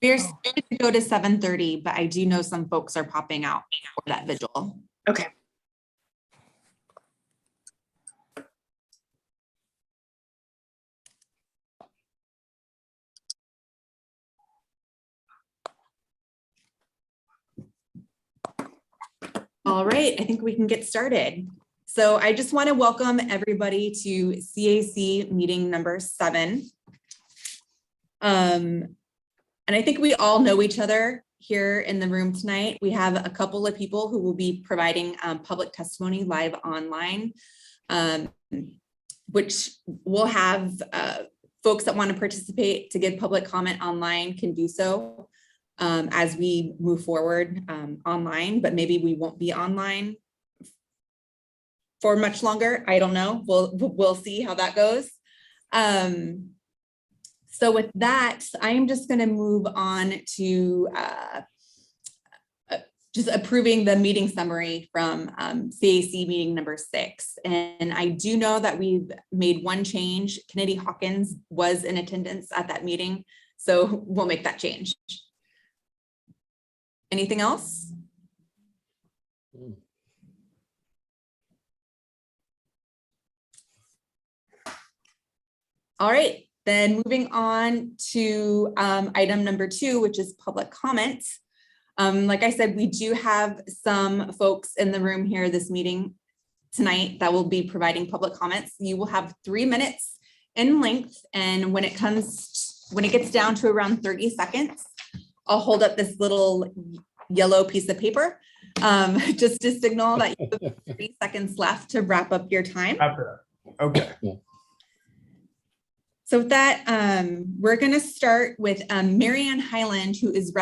We're scheduled to go to 7:30, but I do know some folks are popping out for that vigil. Okay. All right, I think we can get started. So I just want to welcome everybody to CAC meeting number 7. And I think we all know each other here in the room tonight. We have a couple of people who will be providing public testimony live online, which will have folks that want to participate to give public comment online can do so as we move forward online, but maybe we won't be online for much longer. I don't know. We'll see how that goes. So with that, I am just going to move on to just approving the meeting summary from CAC meeting number 6. And I do know that we've made one change. Kennedy Hawkins was in attendance at that meeting, so we'll make that change. Anything else? All right, then moving on to item number 2, which is public comment. Like I said, we do have some folks in the room here this meeting tonight that will be providing public comments. You will have 3 minutes in length, and when it gets down to around 30 seconds, I'll hold up this little yellow piece of paper just to signal that you have 30 seconds left to wrap up your time. Okay. So with that, we're going to start with Marianne Highland, who is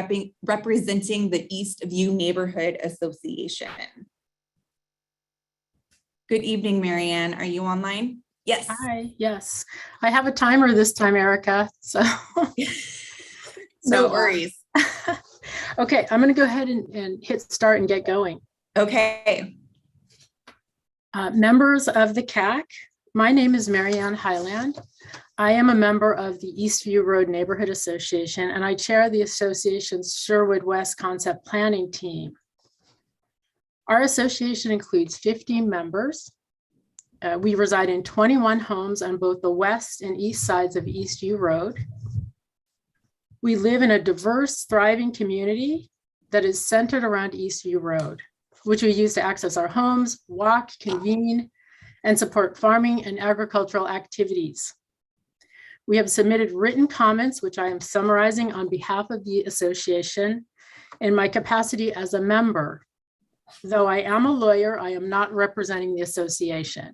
representing the Eastview Neighborhood Association. Good evening, Marianne. Are you online? Yes. Hi. Yes. I have a timer this time, Erica. So no worries. Okay, I'm going to go ahead and hit start and get going. Okay. Members of the CAC, my name is Marianne Highland. I am a member of the Eastview Road Neighborhood Association, and I chair the association's Sherwood West Concept Planning team. Our association includes 50 members. We reside in 21 homes on both the west and east sides of Eastview Road. We live in a diverse, thriving community that is centered around Eastview Road, which we use to access our homes, walk, convene, and support farming and agricultural activities. We have submitted written comments, which I am summarizing on behalf of the association in my capacity as a member. Though I am a lawyer, I am not representing the association.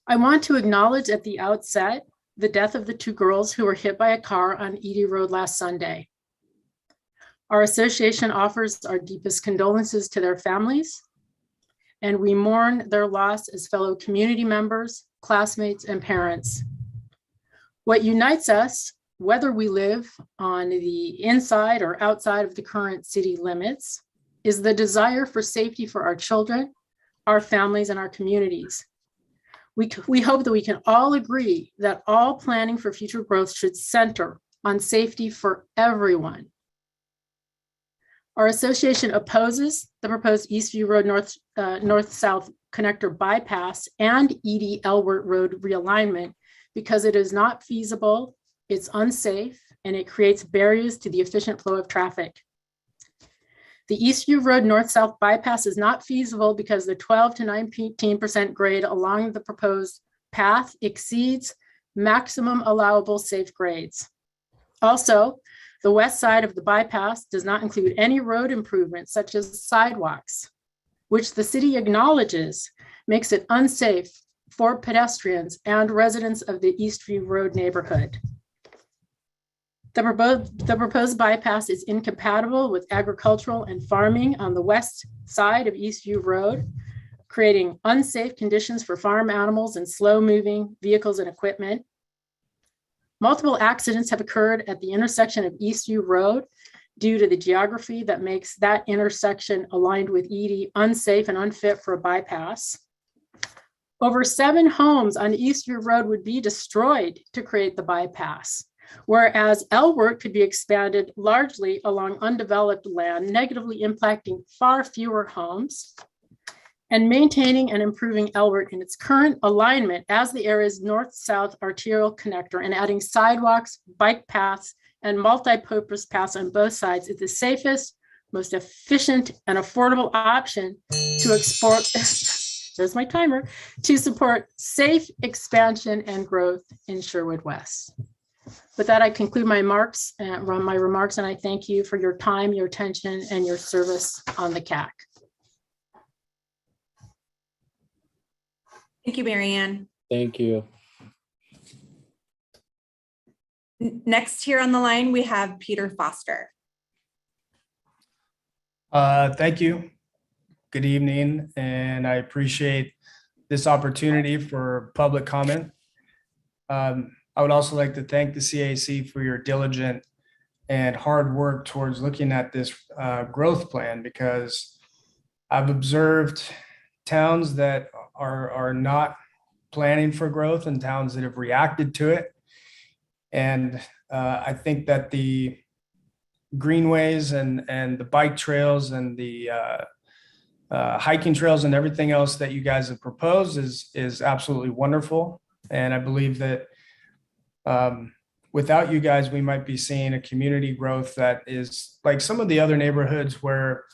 I want to acknowledge at the outset the death of the 2 girls who were hit by a car on Edie Road last Sunday. Our association offers our deepest condolences to their families, and we mourn their loss as fellow community members, classmates, and parents. What unites us, whether we live on the inside or outside of the current city limits, is the desire for safety for our children, our families, and our communities. We hope that we can all agree that all planning for future growth should center on safety for everyone. Our association opposes the proposed Eastview Road north-south connector bypass and Edie Elwert Road realignment because it is not feasible, it's unsafe, and it creates barriers to the efficient flow of traffic. The Eastview Road north-south bypass is not feasible because the 12 to 19% grade along the proposed path exceeds maximum allowable safe grades. Also, the west side of the bypass does not include any road improvements such as sidewalks, which the city acknowledges makes it unsafe for pedestrians and residents of the Eastview Road neighborhood. The proposed bypass is incompatible with agricultural and farming on the west side of Eastview Road, creating unsafe conditions for farm animals and slow-moving vehicles and equipment. Multiple accidents have occurred at the intersection of Eastview Road due to the geography that makes that intersection aligned with Edie unsafe and unfit for a bypass. Over 7 homes on Eastview Road would be destroyed to create the bypass, Whereas Elwert could be expanded largely along undeveloped land, negatively impacting far fewer homes, and maintaining and improving Elwert in its current alignment as the area's north-south arterial connector and adding sidewalks, bike paths, and multi-purpose paths on both sides is the safest, most efficient, and affordable option to export, there's my timer, to support safe expansion and growth in Sherwood West. With that, I conclude my remarks, and I thank you for your time, your attention, and your service on the CAC. Thank you, Mary Ann. Thank you. Next here on the line, we have Peter Foster. Thank you. Good evening, and I appreciate this opportunity for public comment. I would also like to thank the CAC for your diligent and hard work towards looking at this growth plan, because I've observed towns that are not planning for growth and towns that have reacted to it. And I think that the greenways and the bike trails and the hiking trails and everything else that you guys have proposed is absolutely wonderful. And I believe that without you guys, we might be seeing a community growth that is like some of the other neighborhoods where,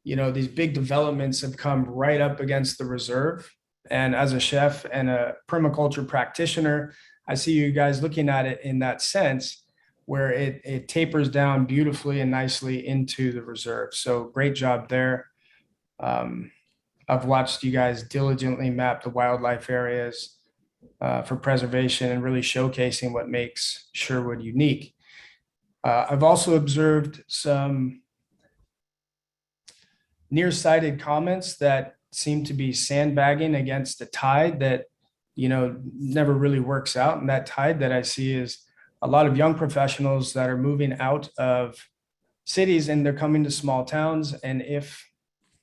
you know, these big developments have come right up against the reserve. And as a chef and a permaculture practitioner, I see you guys looking at it in that sense where it tapers down beautifully and nicely into the reserve. So great job there. I've watched you guys diligently map the wildlife areas for preservation and really showcasing what makes Sherwood unique. I've also observed some nearsighted comments that seem to be sandbagging against a tide that, you know, never really works out. And that tide that I see is a lot of young professionals that are moving out of cities and they're coming to small towns. And if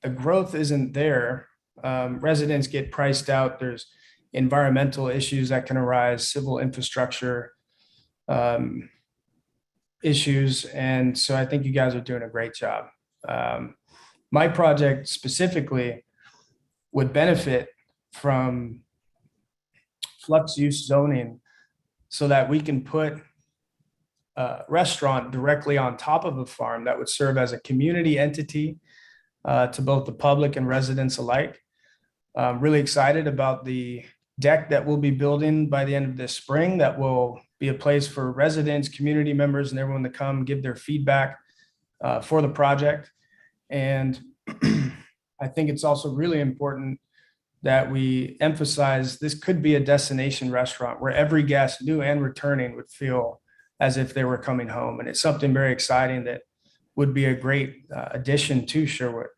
the growth isn't there, residents get priced out. There's environmental issues that can arise, civil infrastructure issues. And so I think you guys are doing a great job. My project specifically would benefit from flux use zoning so that we can put a restaurant directly on top of a farm that would serve as a community entity to both the public and residents alike. I'm really excited about the deck that we'll be building by the end of this spring that will be a place for residents, community members, and everyone to come give their feedback for the project. And I think it's also really important that we emphasize this could be a destination restaurant where every guest, new and returning, would feel as if they were coming home. And it's something very exciting that would be a great addition to Sherwood.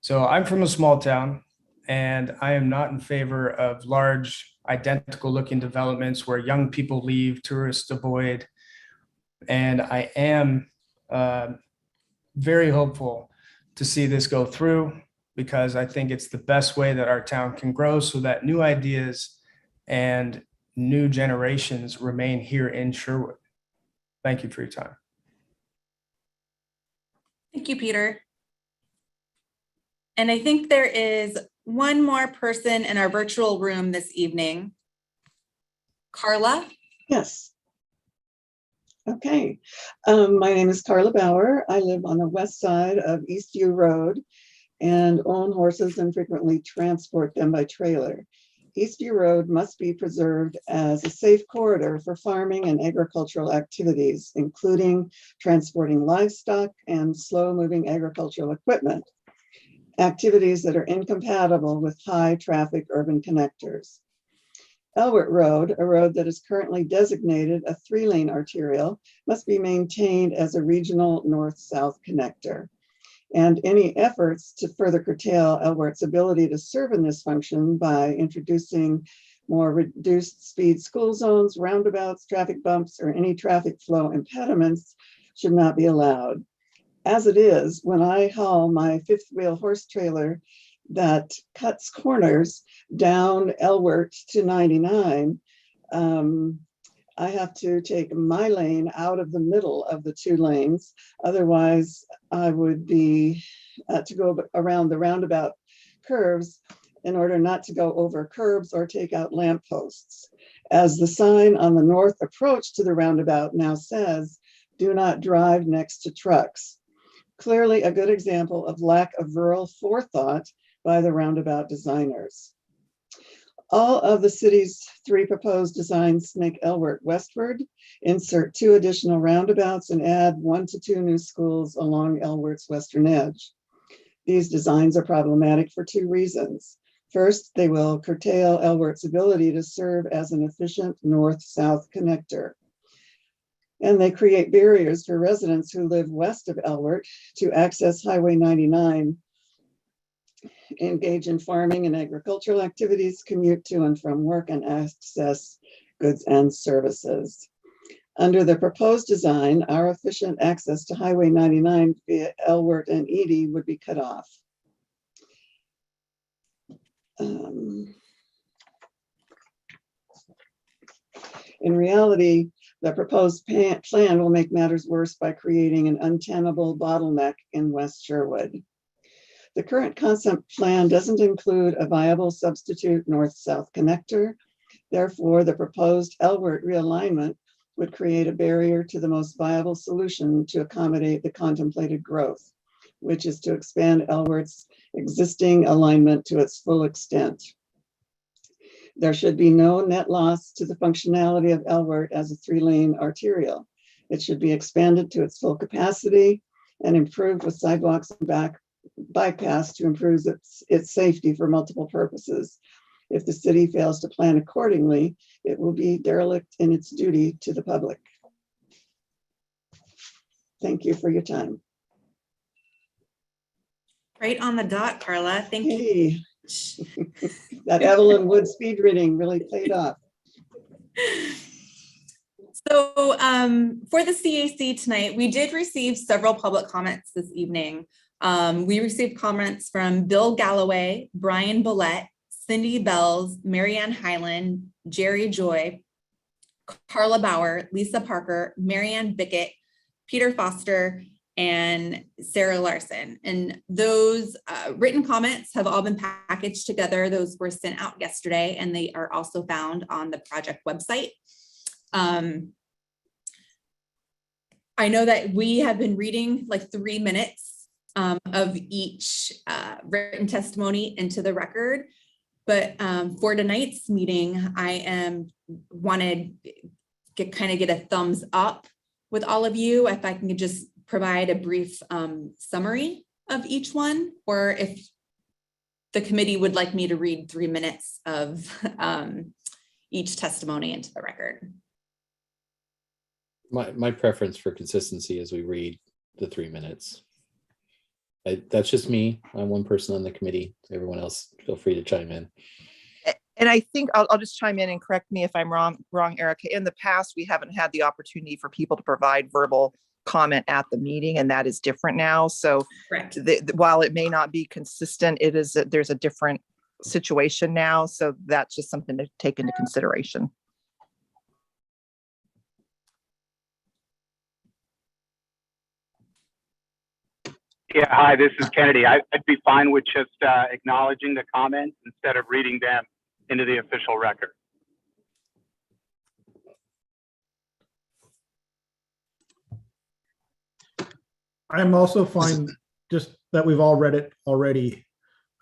So I'm from a small town, and I am not in favor of large identical looking developments where young people leave, tourists avoid. And I am very hopeful to see this go through, because I think it's the best way that our town can grow so that new ideas and new generations remain here in Sherwood. Thank you for your time. Thank you, Peter. And I think there is one more person in our virtual room this evening. Carla? Yes. Okay. My name is Carla Bauer. I live on the west side of Eastview Road and own horses and frequently transport them by trailer. Eastview Road must be preserved as a safe corridor for farming and agricultural activities, including transporting livestock and slow-moving agricultural equipment, activities that are incompatible with high-traffic urban connectors. Elwert Road, a road that is currently designated a 3-lane arterial, must be maintained as a regional north-south connector. And any efforts to further curtail Elwert's ability to serve in this function by introducing more reduced speed school zones, roundabouts, traffic bumps, or any traffic flow impediments should not be allowed. As it is, when I haul my 5th-wheel horse trailer that cuts corners down Elwert to 99, I have to take my lane out of the middle of the two lanes. Otherwise, I would be to go around the roundabout curves in order not to go over curbs or take out lampposts. As the sign on the north approach to the roundabout now says, "Do not drive next to trucks." Clearly a good example of lack of rural forethought by the roundabout designers. All of the city's 3 proposed designs make Elwert westward, insert 2 additional roundabouts, and add 1 to 2 new schools along Elwert's western edge. These designs are problematic for 2 reasons. First, they will curtail Elwert's ability to serve as an efficient north-south connector. And they create barriers for residents who live west of Elwert to access Highway 99, engage in farming and agricultural activities, commute to and from work, and access goods and services. Under the proposed design, our efficient access to Highway 99 via Elwert and Edie would be cut off. In reality, the proposed plan will make matters worse by creating an untenable bottleneck in West Sherwood. The current concept plan doesn't include a viable substitute north-south connector. Therefore, the proposed Elwert realignment would create a barrier to the most viable solution to accommodate the contemplated growth, which is to expand Elwert's existing alignment to its full extent. There should be no net loss to the functionality of Elwert as a 3-lane arterial. It should be expanded to its full capacity and improved with sidewalks and bypass to improve its safety for multiple purposes. If the city fails to plan accordingly, it will be derelict in its duty to the public. Thank you for your time. Right on the dot, Carla. Thank you. Hey, that Evelyn Wood speed reading really paid off. So for the CAC tonight, we did receive several public comments this evening. We received comments from Bill Galloway, Brian Bollett, Cindy Bells, Marianne Hyland, Jerry Joy, Carla Bauer, Lisa Parker, Marianne Bickett, Peter Foster, and Sarah Larson. And those written comments have all been packaged together. Those were sent out yesterday, and they are also found on the project website. I know that we have been reading like 3 minutes of each written testimony into the record. But for tonight's meeting, I wanted to kind of get a thumbs up with all of you. If I can just provide a brief summary of each one, or if the committee would like me to read 3 minutes of each testimony into the record. My preference for consistency is we read the 3 minutes. That's just me. I'm one person on the committee. Everyone else, feel free to chime in. And I think I'll just chime in and correct me if I'm wrong, Erica. In the past, we haven't had the opportunity for people to provide verbal comment at the meeting, and that is different now. So while it may not be consistent, there's a different situation now. So that's just something to take into consideration. Yeah, hi, this is Kennedy. I'd be fine with just acknowledging the comments instead of reading them into the official record. I'm also fine just that we've all read it already,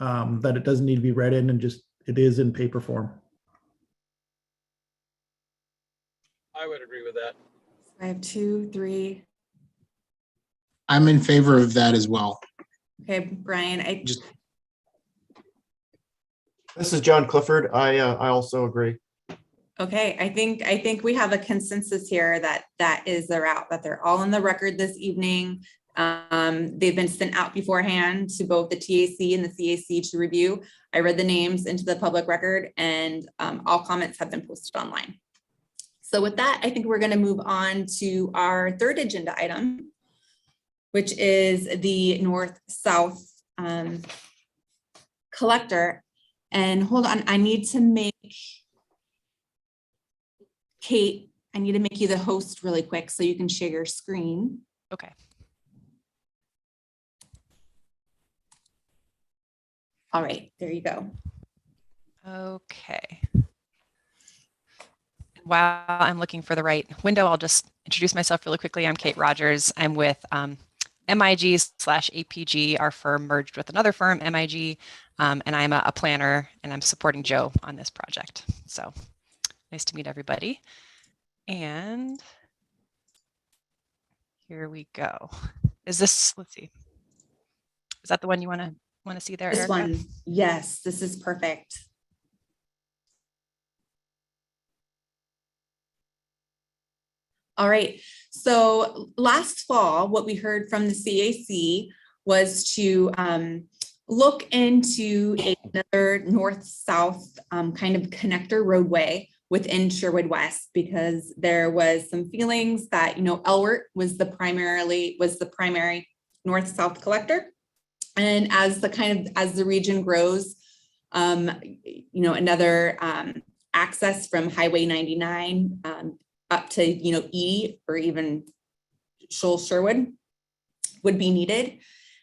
that it doesn't need to be read in and just it is in paper form. I would agree with that. I have 2, 3. I'm in favor of that as well. Okay, Brian, This is John Clifford. I also agree. okay, I think we have a consensus here that is the route, that they're all in the record this evening. They've been sent out beforehand to both the TAC and the CAC to review. I read the names into the public record, and all comments have been posted online. So with that, I think we're going to move on to our 3rd agenda item, which is the north-south collector. And hold on, I need to make Kate I need to make you the host really quick so you can share your screen. Okay. All right, there you go. Okay. While I'm looking for the right window, I'll just introduce myself really quickly. I'm Kate Rogers. I'm with MIG/APG. Our firm merged with another firm, MIG, and I'm a planner, and I'm supporting Joe on this project. So nice to meet everybody. And here we go. Is this, let's see, is that the one you want to see there, This Erica? one, yes, this is perfect. All right, so last fall, what we heard from the CAC was to look into another north-south kind of connector roadway within Sherwood West, because there was some feelings that, you know, Elwert was the primary north-south collector. And as the region grows, you know, another access from Highway 99 up to, you know, E or even Shoals Sherwood would be needed.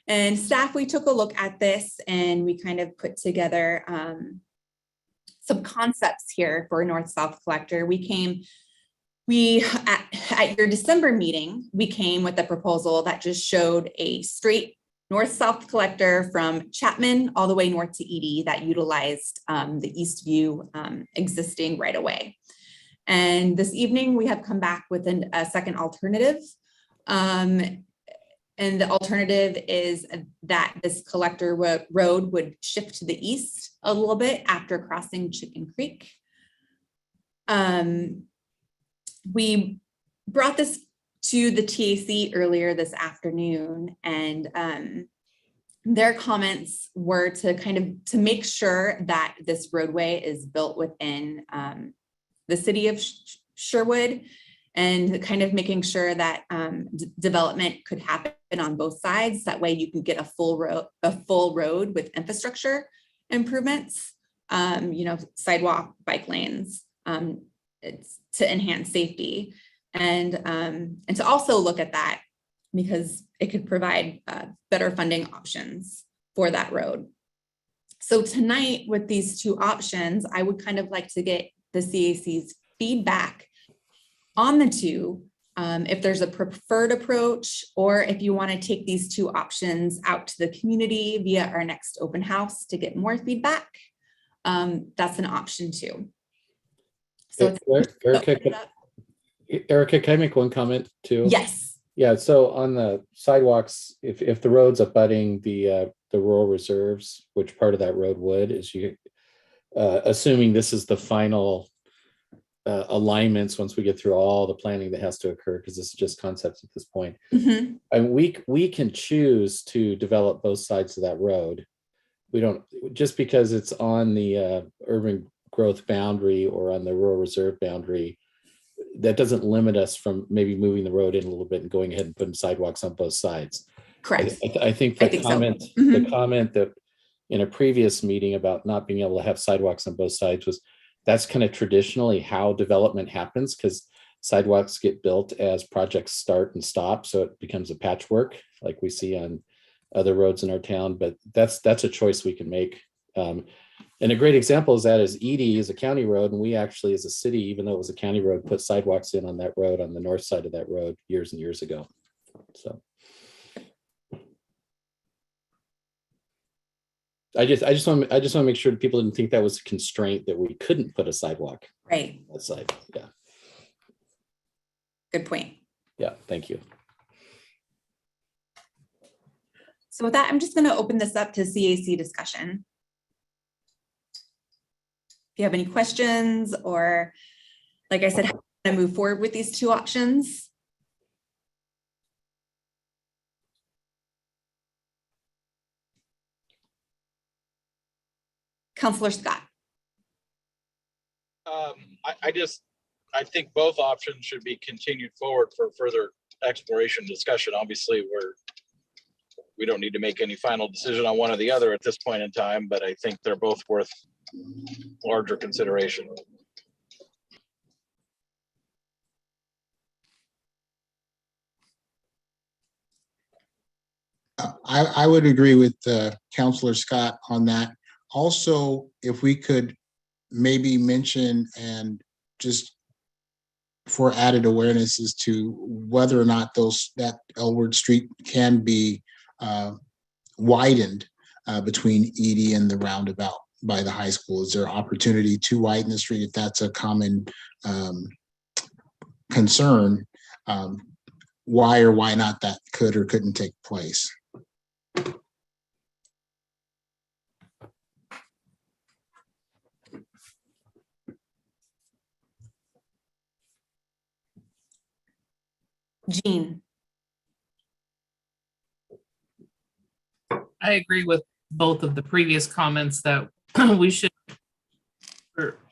And staff, we took a look at this and we kind of put together some concepts here for a north-south collector. At your December meeting, we came with a proposal that just showed a straight north-south collector from Chapman all the way north to Edie that utilized the Eastview existing right of way. And this evening we have come back with a second alternative. And the alternative is that this collector road would shift to the east a little bit after crossing Chicken Creek. We brought this to the TAC earlier this afternoon, and their comments were to make sure that this roadway is built within the city of Sherwood, and kind of making sure that development could happen on both sides. That way you can get a full road with infrastructure improvements, you know, sidewalk, bike lanes, it's to enhance safety. And to also look at that because it could provide better funding options for that road. So tonight with these two options, I would kind of like to get the CAC's feedback on the two, if there's a preferred approach, or if you want to take these two options out to the community via our next open house to get more feedback. That's an option too. So Erica, can I make one comment too? Yes. Yeah, so on the sidewalks, if the road's abutting the rural reserves, which part of that road would, is you assuming this is the final alignments once we get through all the planning that has to occur, because this is just concepts at this point. Mm-hmm. And we can choose to develop both sides of that road. We don't, just because it's on the urban growth boundary or on the rural reserve boundary, that doesn't limit us from maybe moving the road in a little bit and going ahead and putting sidewalks on both sides. Correct. I think the comment, so. Mm-hmm. the comment that in a previous meeting about not being able to have sidewalks on both sides was, that's kind of traditionally how development happens, because sidewalks get built as projects start and stop. So it becomes a patchwork like we see on other roads in our town, but that's a choice we can make. And a great example is that is Edie is a county road, and we actually as a city, even though it was a county road, put sidewalks in on that road, on the north side of that road years and years ago. So I just want to make sure that people didn't think that was a constraint, that we couldn't put a sidewalk Right. on that side. Yeah. Good point. Yeah. Thank you. So with that, I'm just going to open this up to CAC discussion. If you have any questions, or like I said, how to move forward with these two options. Councillor Scott. I think both options should be continued forward for further exploration discussion. Obviously, we don't need to make any final decision on one or the other at this point in time, but I think they're both worth larger consideration. I would agree with Counselor Scott on that. Also, if we could maybe mention and just for added awareness as to whether or not that Elwood Street can be widened between Edie and the roundabout by the high school. Is there opportunity to widen the street if that's a common concern? Why or why not that could or couldn't take place? Jean. I agree with both of the previous comments that we should,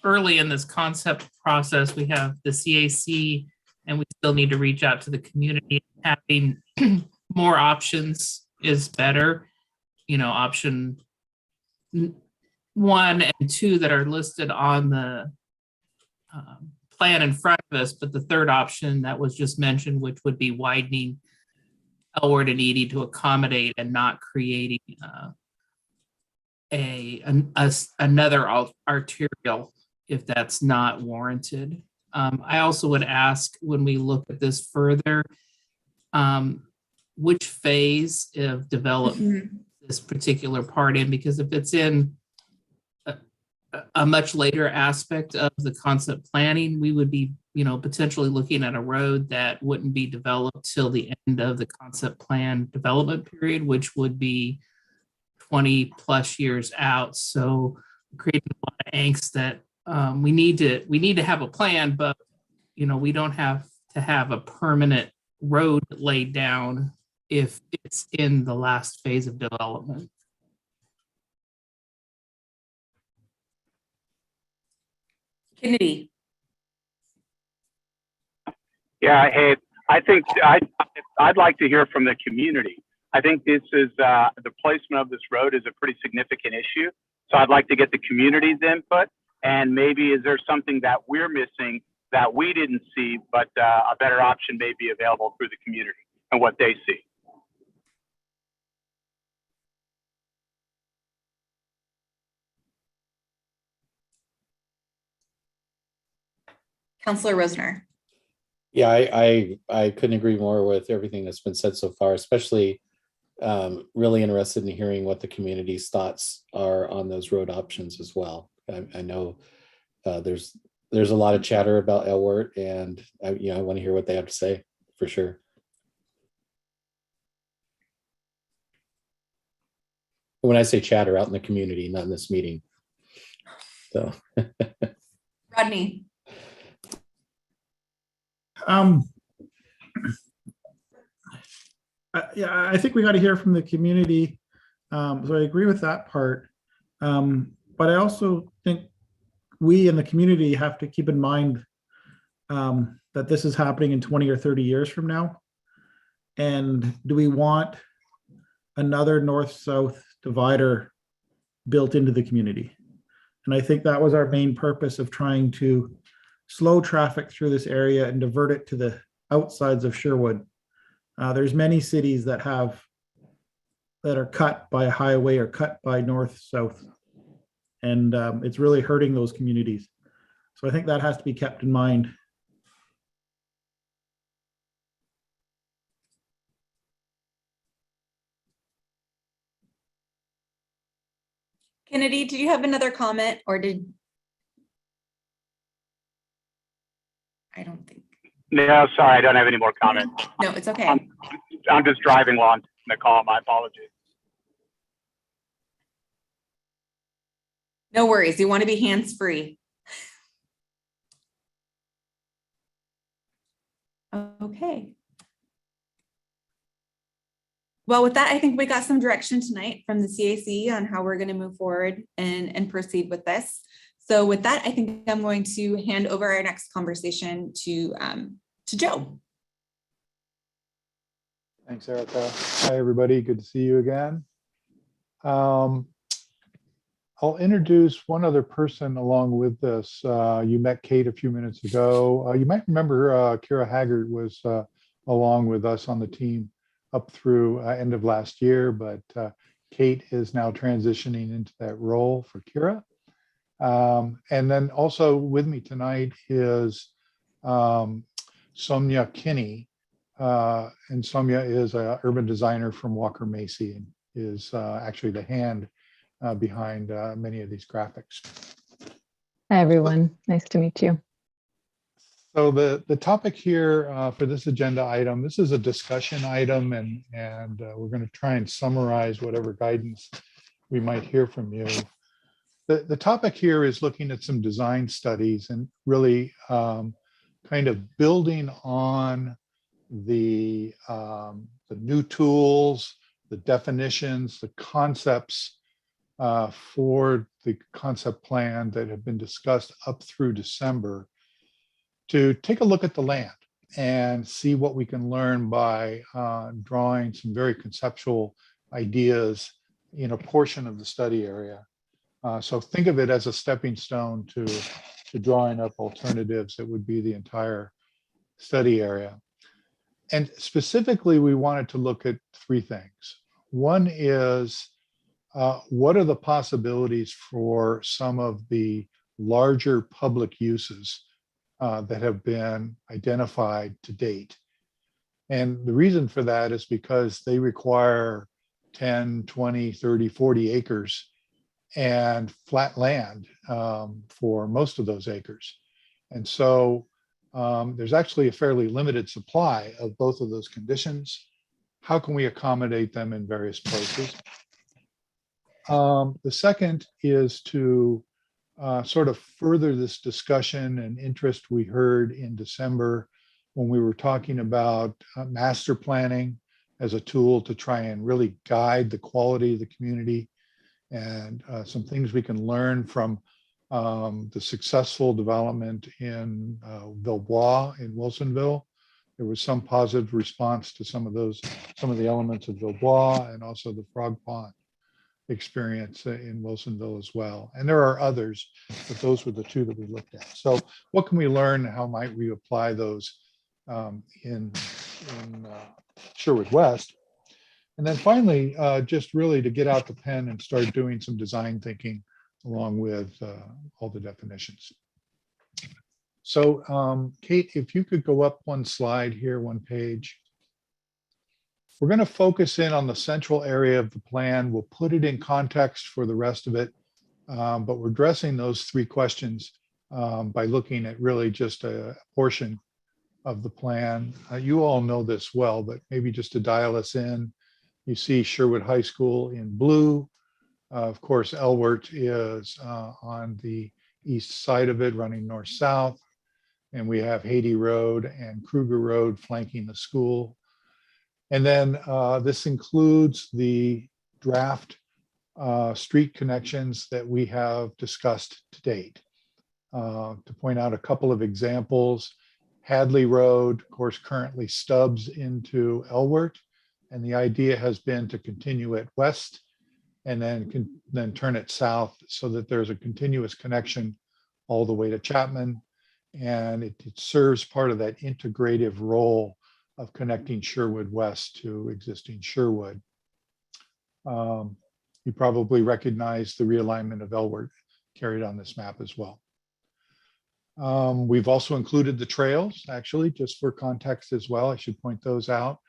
early in this concept process, we have the CAC and we still need to reach out to the community. Having more options is better. You know, option 1 and 2 that are listed on the plan in front of us, but the third option that was just mentioned, which would be widening Elwood and Edie to accommodate and not creating another arterial if that's not warranted. I also would ask, when we look at this further, which phase of development this particular part in, because if it's in a much later aspect of the concept planning, we would be, you know, potentially looking at a road that wouldn't be developed till the end of the concept plan development period, which would be 20 plus years out. So creating a lot of angst that we need to have a plan, but you know, we don't have to have a permanent road laid down if it's in the last phase of development. Kennedy. Yeah, hey, I think I'd like to hear from the community. I think this is the placement of this road is a pretty significant issue. So I'd like to get the community's input, and maybe is there something that we're missing that we didn't see, but a better option may be available through the community and what they see. Councillor Rosner. Yeah, I couldn't agree more with everything that's been said so far, especially really interested in hearing what the community's thoughts are on those road options as well. I know there's a lot of chatter about Elwood, and I want to hear what they have to say for sure. When I say chatter, out in the community, not in this meeting. So Rodney. Yeah, I think we got to hear from the community. So I agree with that part. But I also think we in the community have to keep in mind that this is happening in 20 or 30 years from now. And do we want another north-south divider built into the community? And I think that was our main purpose of trying to slow traffic through this area and divert it to the outsides of Sherwood. There's many cities that are cut by a highway or cut by north-south. And it's really hurting those communities. So I think that has to be kept in mind. Kennedy, did you have another comment, or did? I don't think. No, sorry, I don't have any more comments. No, it's okay. I'm just driving while I'm on the call. My apologies. No worries. You want to be hands-free. Okay. Well, with that, I think we got some direction tonight from the CAC on how we're going to move forward and proceed with this. So with that, I think I'm going to hand over our next conversation to Joe. Thanks, Erica. Hi, everybody. Good to see you again. I'll introduce one other person along with this. You met Kate a few minutes ago. You might remember Kira Haggard was along with us on the team. up through end of last year, but Kate is now transitioning into that role for Kira. And then also with me tonight is Soumya Kinney. And Soumya is an urban designer from Walker Macy and is actually the hand behind many of these graphics. Hi, everyone. Nice to meet you. So the topic here for this agenda item, this is a discussion item, and we're going to try and summarize whatever guidance we might hear from you. The topic here is looking at some design studies and really kind of building on the new tools, the definitions, the concepts for the concept plan that have been discussed up through December, to take a look at the land and see what we can learn by drawing some very conceptual ideas in a portion of the study area. So think of it as a stepping stone to drawing up alternatives that would be the entire study area. And specifically, we wanted to look at three things. One is, what are the possibilities for some of the larger public uses that have been identified to date? And the reason for that is because they require 10, 20, 30, 40 acres and flat land for most of those acres. And so there's actually a fairly limited supply of both of those conditions. How can we accommodate them in various places? The second is to sort of further this discussion and interest we heard in December when we were talking about master planning as a tool to try and really guide the quality of the community, and some things we can learn from the successful development in Villebois in Wilsonville. There was some positive response to some of the elements of Villebois, and also the Frog Pond experience in Wilsonville as well. And there are others, but those were the two that we looked at. So what can we learn? How might we apply those in Sherwood West? And then finally, just really to get out the pen and start doing some design thinking along with all the definitions. So Kate, if you could go up one slide here, one page. We're going to focus in on the central area of the plan. We'll put it in context for the rest of it, but we're addressing those three questions by looking at really just a portion of the plan. You all know this well, but maybe just to dial us in, you see Sherwood High School in blue. Of course, Elwert is on the east side of it, running north-south, and we have Haiti Road and Kruger Road flanking the school. And then this includes the draft street connections that we have discussed to date. To point out a couple of examples, Hadley Road, of course, currently stubs into Elwert, and the idea has been to continue it west and then turn it south so that there's a continuous connection all the way to Chapman, and it serves part of that integrative role of connecting Sherwood West to existing Sherwood. You probably recognize the realignment of Elwert carried on this map as well. We've also included the trails, actually, just for context as well. I should point those out.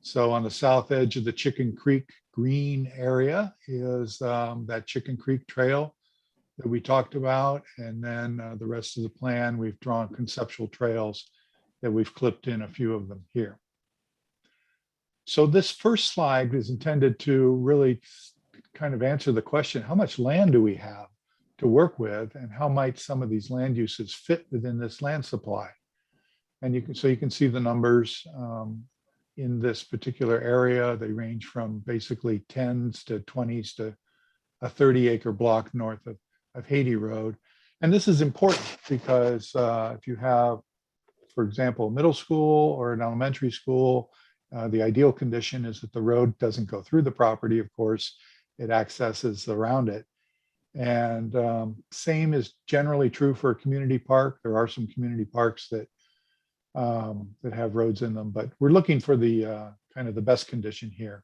So on the south edge of the Chicken Creek green area is that Chicken Creek Trail that we talked about. And then the rest of the plan, we've drawn conceptual trails that we've clipped in a few of them here. So this first slide is intended to really kind of answer the question, how much land do we have to work with, and how might some of these land uses fit within this land supply? And you can see the numbers in this particular area. They range from basically 10s to 20s to a 30-acre block north of Haiti Road. And this is important because if you have, for example, a middle school or an elementary school, the ideal condition is that the road doesn't go through the property, of course, it accesses around it. And same is generally true for a community park. There are some community parks that have roads in them, but we're looking for the kind of the best condition here.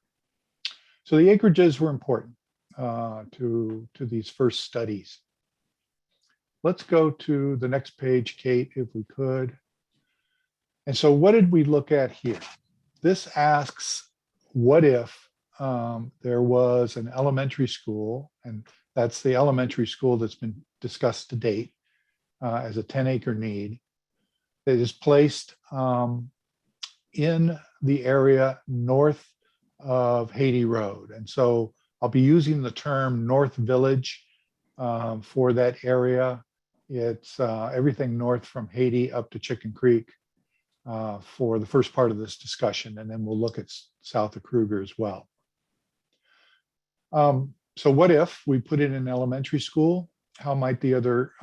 So the acreages were important to these first studies. Let's go to the next page, Kate, if we could. And so what did we look at here? This asks, what if there was an elementary school, and that's the elementary school that's been discussed to date as a 10-acre need, that is placed in the area north of Haiti Road. And so I'll be using the term North Village for that area. It's everything north from Haiti up to Chicken Creek for the first part of this discussion, and then we'll look at south of Kruger as well. So what if we put in an elementary school? How might the other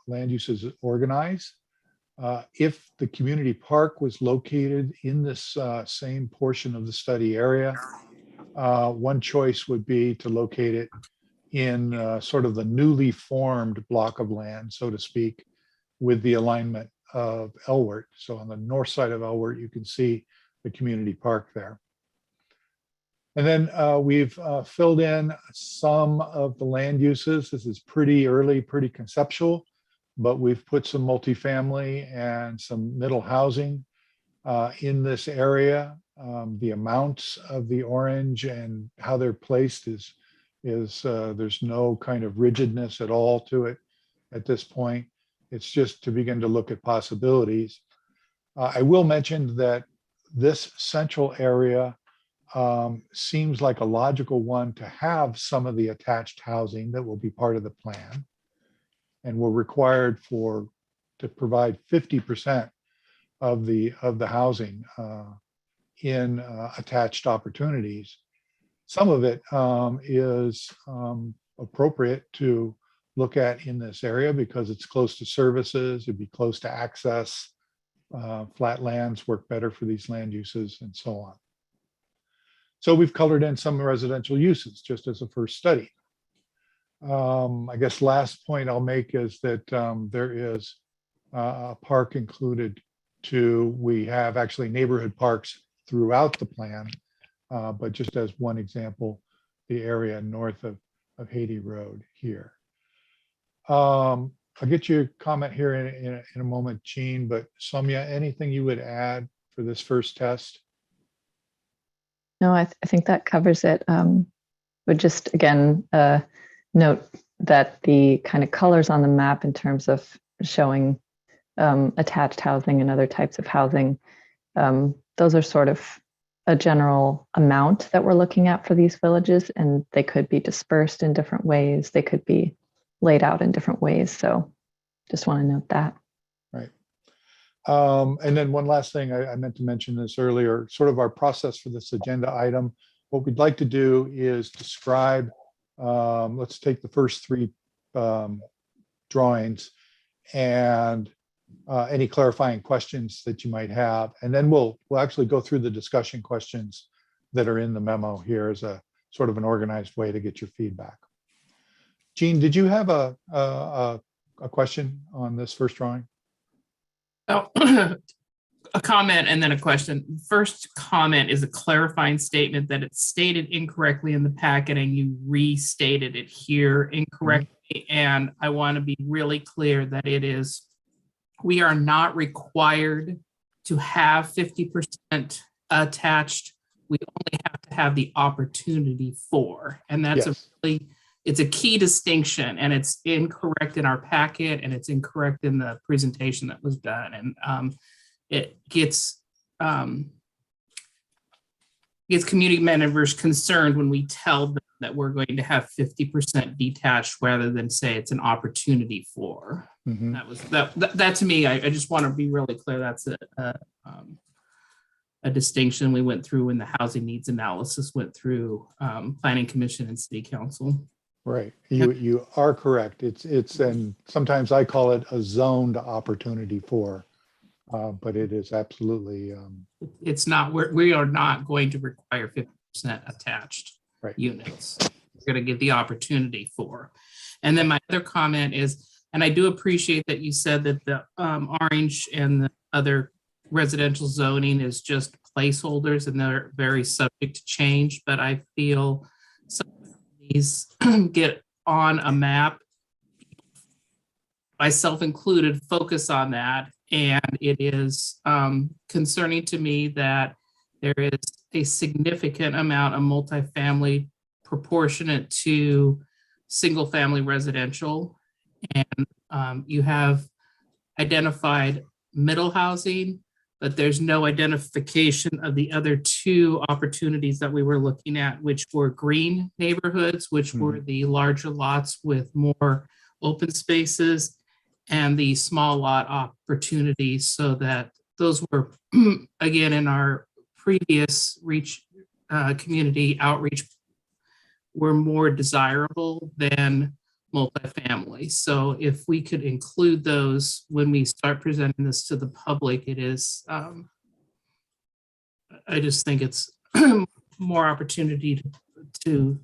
land uses organize? If the community park was located in this same portion of the study area, one choice would be to locate it in sort of the newly formed block of land, so to speak, with the alignment of Elwert. So on the north side of Elwert, you can see the community park there. And then we've filled in some of the land uses. This is pretty early, pretty conceptual, but we've put some multifamily and some middle housing in this area. The amounts of the orange and how they're placed is there's no kind of rigidness at all to it at this point. It's just to begin to look at possibilities. I will mention that this central area seems like a logical one to have some of the attached housing that will be part of the plan. And we're required to provide 50% of the housing in attached opportunities. Some of it is appropriate to look at in this area because it's close to services, it'd be close to access, flat lands work better for these land uses, and so on. So we've colored in some residential uses just as a first study. I guess last point I'll make is that there is a park included too. We have actually neighborhood parks throughout the plan, but just as one example, the area north of Haiti Road here. I'll get your comment here in a moment, Jean, but Soumya, anything you would add for this first test? No, I think that covers it. Would just again note that the kind of colors on the map in terms of showing attached housing and other types of housing, those are sort of a general amount that we're looking at for these villages, and they could be dispersed in different ways. They could be laid out in different ways. So just want to note that. Right. And then one last thing, I meant to mention this earlier, sort of our process for this agenda item. What we'd like to do is describe, let's take the first three drawings and any clarifying questions that you might have. And then we'll actually go through the discussion questions that are in the memo here as a sort of an organized way to get your feedback. Jean, did you have a question on this first drawing? Oh, a comment and then a question. First comment is a clarifying statement that it's stated incorrectly in the packet and you restated it here incorrectly. And I want to be really clear that we are not required to have 50% attached. We only have to have the opportunity for, and that's it's a key distinction, and it's incorrect in our packet and it's incorrect in the presentation that was done. And it gets community members concerned when we tell them that we're going to have 50% detached rather than say it's an opportunity for. Mm-hmm. That to me, I just want to be really clear. That's a distinction we went through when the housing needs analysis went through Planning Commission and City Council. Right, you are correct. It's and sometimes I call it a zoned opportunity for, but it is absolutely. It's not. We are not going to require 50% attached units. We're going to give the opportunity for. And then my other comment is, and I do appreciate that you said that the orange and the other residential zoning is just placeholders and they're very subject to change, but I feel some of these get on a map, myself included, focus on that. And it is concerning to me that there is a significant amount of multifamily proportionate to single family residential. And you have identified middle housing, but there's no identification of the other two opportunities that we were looking at, which were green neighborhoods, which were the larger lots with more open spaces, and the small lot opportunities, so that those were, again, in our previous community outreach, were more desirable than multifamily. So if we could include those when we start presenting this to the public, it is, I just think it's more opportunity to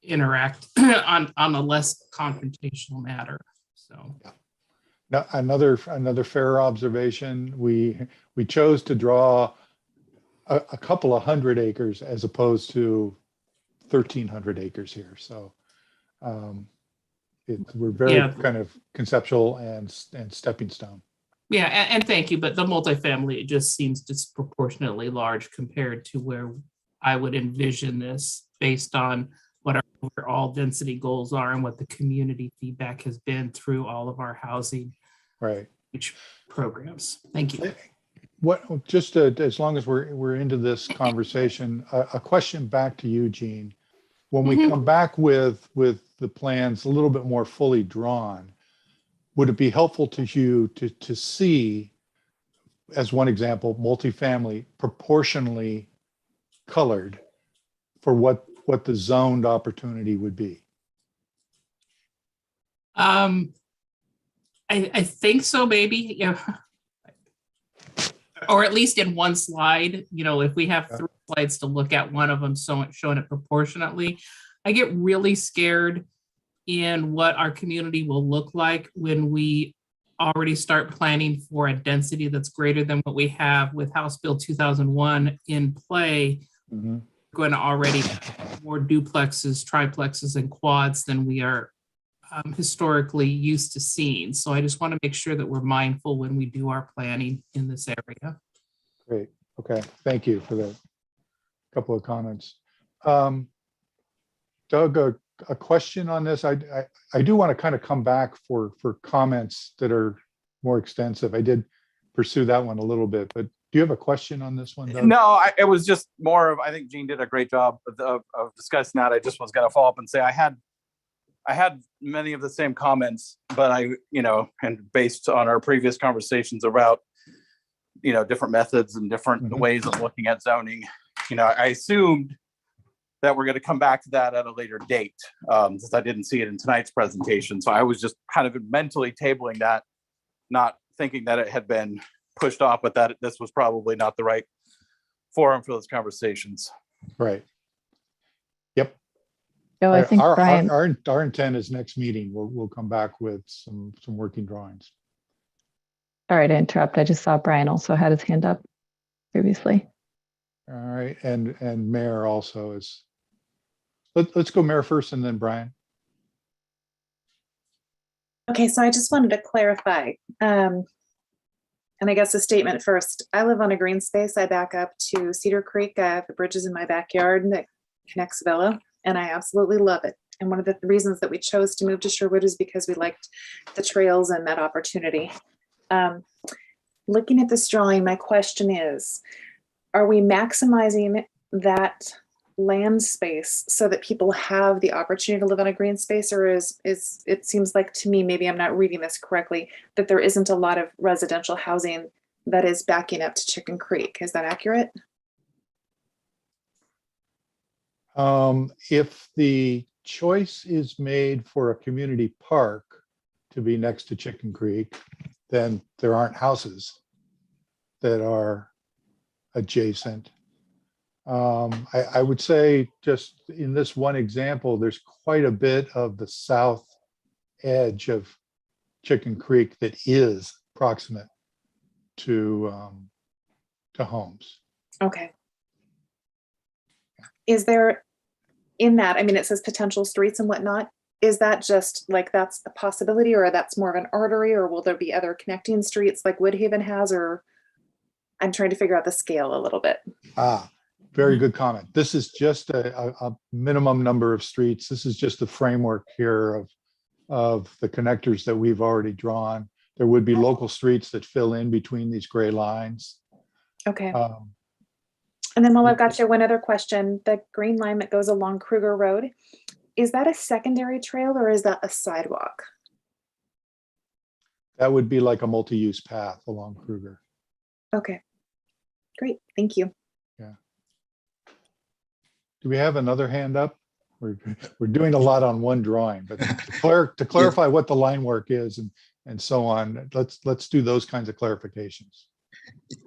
interact on a less confrontational matter. So. Now, another fair observation, we chose to draw a couple of 100 acres as opposed to 1,300 acres here. So we're very kind of conceptual and stepping stone. Yeah, and thank you, but the multifamily, it just seems disproportionately large compared to where I would envision this based on what our overall density goals are and what the community feedback has been through all of our housing programs. Thank you. What, just as long as we're into this conversation, a question back to you, Jean. When we come back with the plans a little bit more fully drawn, would it be helpful to you to see, as one example, multifamily proportionally colored for what the zoned opportunity would be? I think so, maybe, yeah. Or at least in one slide, if we have 3 slides to look at, one of them showing it proportionately. I get really scared in what our community will look like when we already start planning for a density that's greater than what we have with House Bill 2001 in play. We're going to already have more duplexes, triplexes, and quads than we are historically used to seeing. So I just want to make sure that we're mindful when we do our planning in this area. Great. Okay. Thank you for that couple of comments. Doug, a question on this. I do want to kind of come back for comments that are more extensive. I did pursue that one a little bit, but do you have a question on this one, Doug? No, it was just more of, I think Jean did a great job of discussing that. I just was going to follow up and say I had many of the same comments, but and based on our previous conversations about, different methods and different ways of looking at zoning, I assumed that we're going to come back to that at a later date, since I didn't see it in tonight's presentation. So I was just kind of mentally tabling that, not thinking that it had been pushed off, but that this was probably not the right forum for those conversations. Right. Yep. No, I think Brian. Our intent is next meeting, we'll come back with some working drawings. Sorry to interrupt. I just saw Brian also had his hand up previously. All right, and Mayor also is. Let's go Mayor first and then Brian. Okay, so I just wanted to clarify, and I guess a statement first. I live on a green space. I back up to Cedar Creek. I have the bridges in my backyard that connects Villa, and I absolutely love it. And one of the reasons that we chose to move to Sherwood is because we liked the trails and that opportunity. Looking at this drawing, my question is, are we maximizing that land space so that people have the opportunity to live on a green space, or is it seems like to me, maybe I'm not reading this correctly, that there isn't a lot of residential housing that is backing up to Chicken Creek? Is that accurate? If the choice is made for a community park to be next to Chicken Creek, then there aren't houses that are adjacent. I would say just in this one example, there's quite a bit of the south edge of Chicken Creek that is proximate to homes. Okay. Is there in that, I mean, it says potential streets and whatnot. Is that just like that's a possibility, or that's more of an artery, or will there be other connecting streets like Woodhaven has? Or I'm trying to figure out the scale a little bit. Very good comment. This is just a minimum number of streets. This is just the framework here of the connectors that we've already drawn. There would be local streets that fill in between these gray lines. Okay. And then while I've got you, one other question. The green line that goes along Kruger Road, is that a secondary trail or is that a sidewalk? That would be like a multi-use path along Kruger. Okay, great, thank you. Yeah. Do we have another hand up? We're doing a lot on one drawing, but to clarify what the line work is and so on, let's do those kinds of clarifications.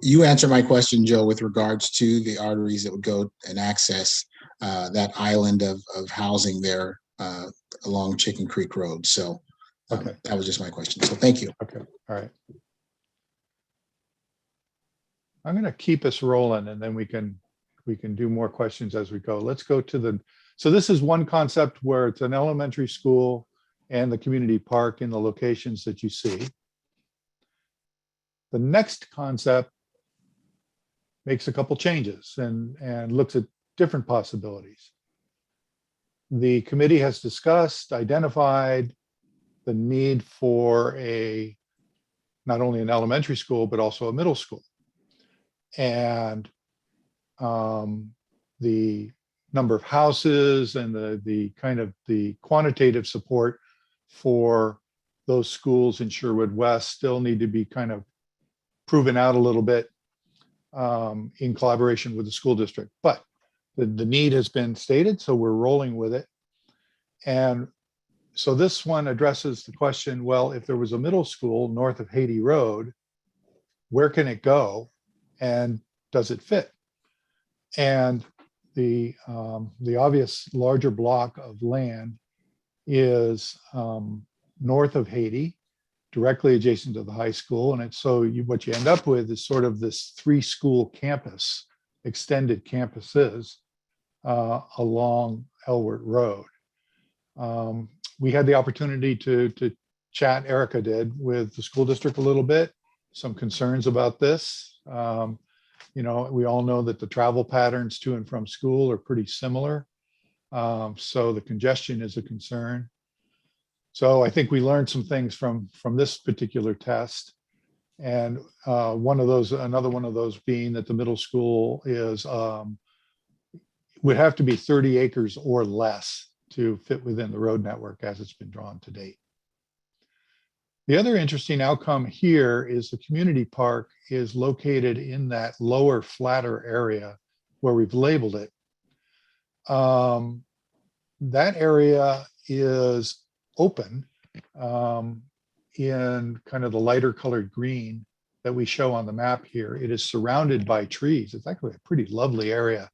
You answer my question, Joe, with regards to the arteries that would go and access that island of housing there along Chicken Creek Road. So okay, that was just my question. So thank you. Okay, all right. I'm going to keep us rolling, and then we can do more questions as we go. Let's go to so this is one concept where it's an elementary school and the community park in the locations that you see. The next concept makes a couple changes and looks at different possibilities. The committee has discussed, identified the need for not only an elementary school, but also a middle school. And the number of houses and the kind of the quantitative support for those schools in Sherwood West still need to be kind of proven out a little bit in collaboration with the school district. But the need has been stated, so we're rolling with it. And so this one addresses the question, well, if there was a middle school north of Haiti Road, where can it go and does it fit? And the obvious larger block of land is north of Haiti, directly adjacent to the high school. And what you end up with is sort of this 3-school campus, extended campuses along Elwert Road. We had the opportunity to chat, Erica did, with the school district a little bit, some concerns about this. We all know that the travel patterns to and from school are pretty similar. So the congestion is a concern. So I think we learned some things from this particular test. And another one of those being that the middle school would have to be 30 acres or less to fit within the road network as it's been drawn to date. The other interesting outcome here is the community park is located in that lower, flatter area where we've labeled it. That area is open in kind of the lighter colored green that we show on the map here. It is surrounded by trees. It's actually a pretty lovely area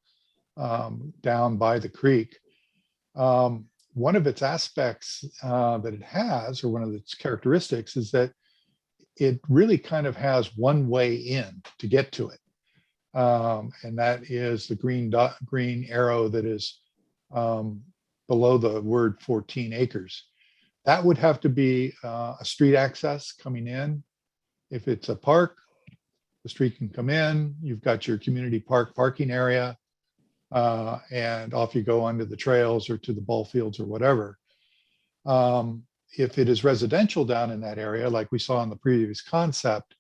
down by the creek. One of its aspects that it has, or one of its characteristics, is that it really kind of has one way in to get to it. And that is the green arrow that is below the word 14 acres. That would have to be a street access coming in. If it's a park, the street can come in. You've got your community park parking area. And off you go onto the trails or to the ball fields or whatever. If it is residential down in that area, like we saw in the previous concept,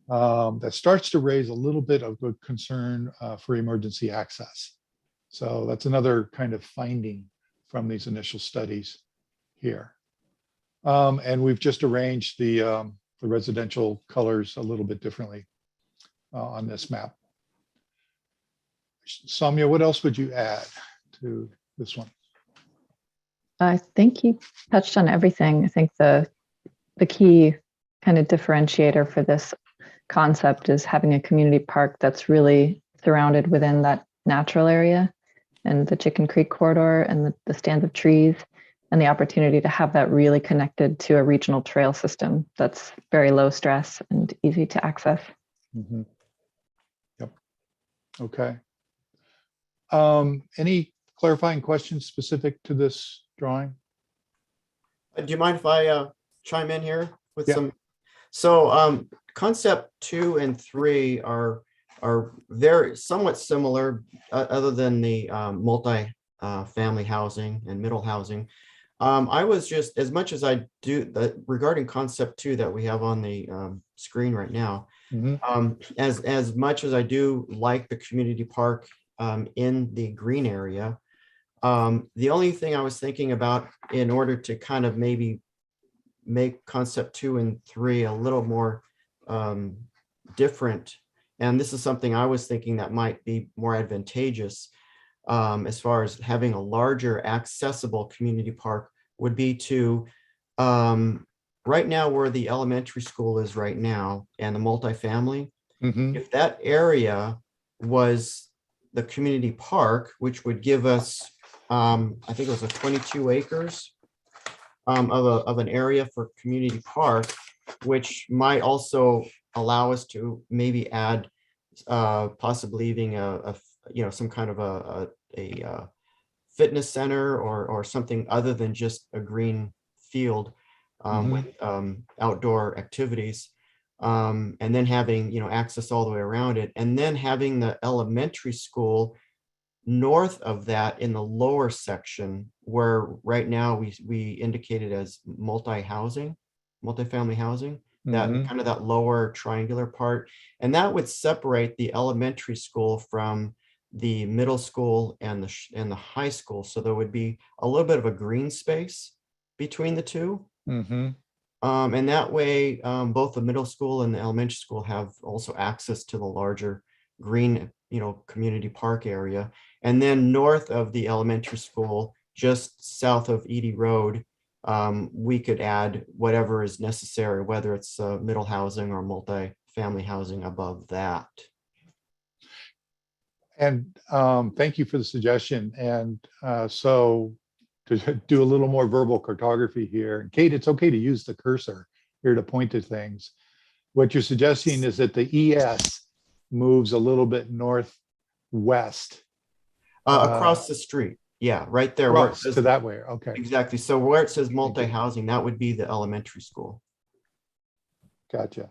that starts to raise a little bit of a concern for emergency access. So that's another kind of finding from these initial studies here. And we've just arranged the residential colors a little bit differently on this map. Soumya, what else would you add to this one? I think you touched on everything. I think the key kind of differentiator for this concept is having a community park that's really surrounded within that natural area and the Chicken Creek corridor and the stands of trees, and the opportunity to have that really connected to a regional trail system that's very low stress and easy to access. Mm-hmm. Yep. Okay. Any clarifying questions specific to this drawing? Do you mind if I chime in here with Yeah. some? So concept 2 and 3 are very somewhat similar, other than the multi family housing and middle housing. I was just, as much as I do regarding concept 2 that we have on the screen right now, as much as I do like the community park in the green area, the only thing I was thinking about, in order to kind of maybe make concept 2 and 3 a little more different, and this is something I was thinking that might be more advantageous as far as having a larger accessible community park, would be to right now where the elementary school is right now and the multifamily, if that area was the community park, which would give us, I think it was a 22 acres of an area for community park, which might also allow us to maybe add possibly leaving a some kind of a fitness center or something other than just a green field with outdoor activities, and then having access all the way around it, and then having the elementary school north of that in the lower section, where right now we indicated as multifamily housing, that kind of that lower triangular part, and that would separate the elementary school from the middle school and the high school. So there would be a little bit of a green space between the two. And that way, both the middle school and the elementary school have also access to the larger green, community park area. And then north of the elementary school, just south of Edie Road, we could add whatever is necessary, whether it's middle housing or multi-family housing above that. And thank you for the suggestion. And so to do a little more verbal cartography here, and Kate, it's okay to use the cursor here to point to things. What you're suggesting is that the ES moves a little bit northwest. Across the street. Yeah, right there. Where it says, to that way. Okay. Exactly. So where it says multi-housing, that would be the elementary school. Gotcha.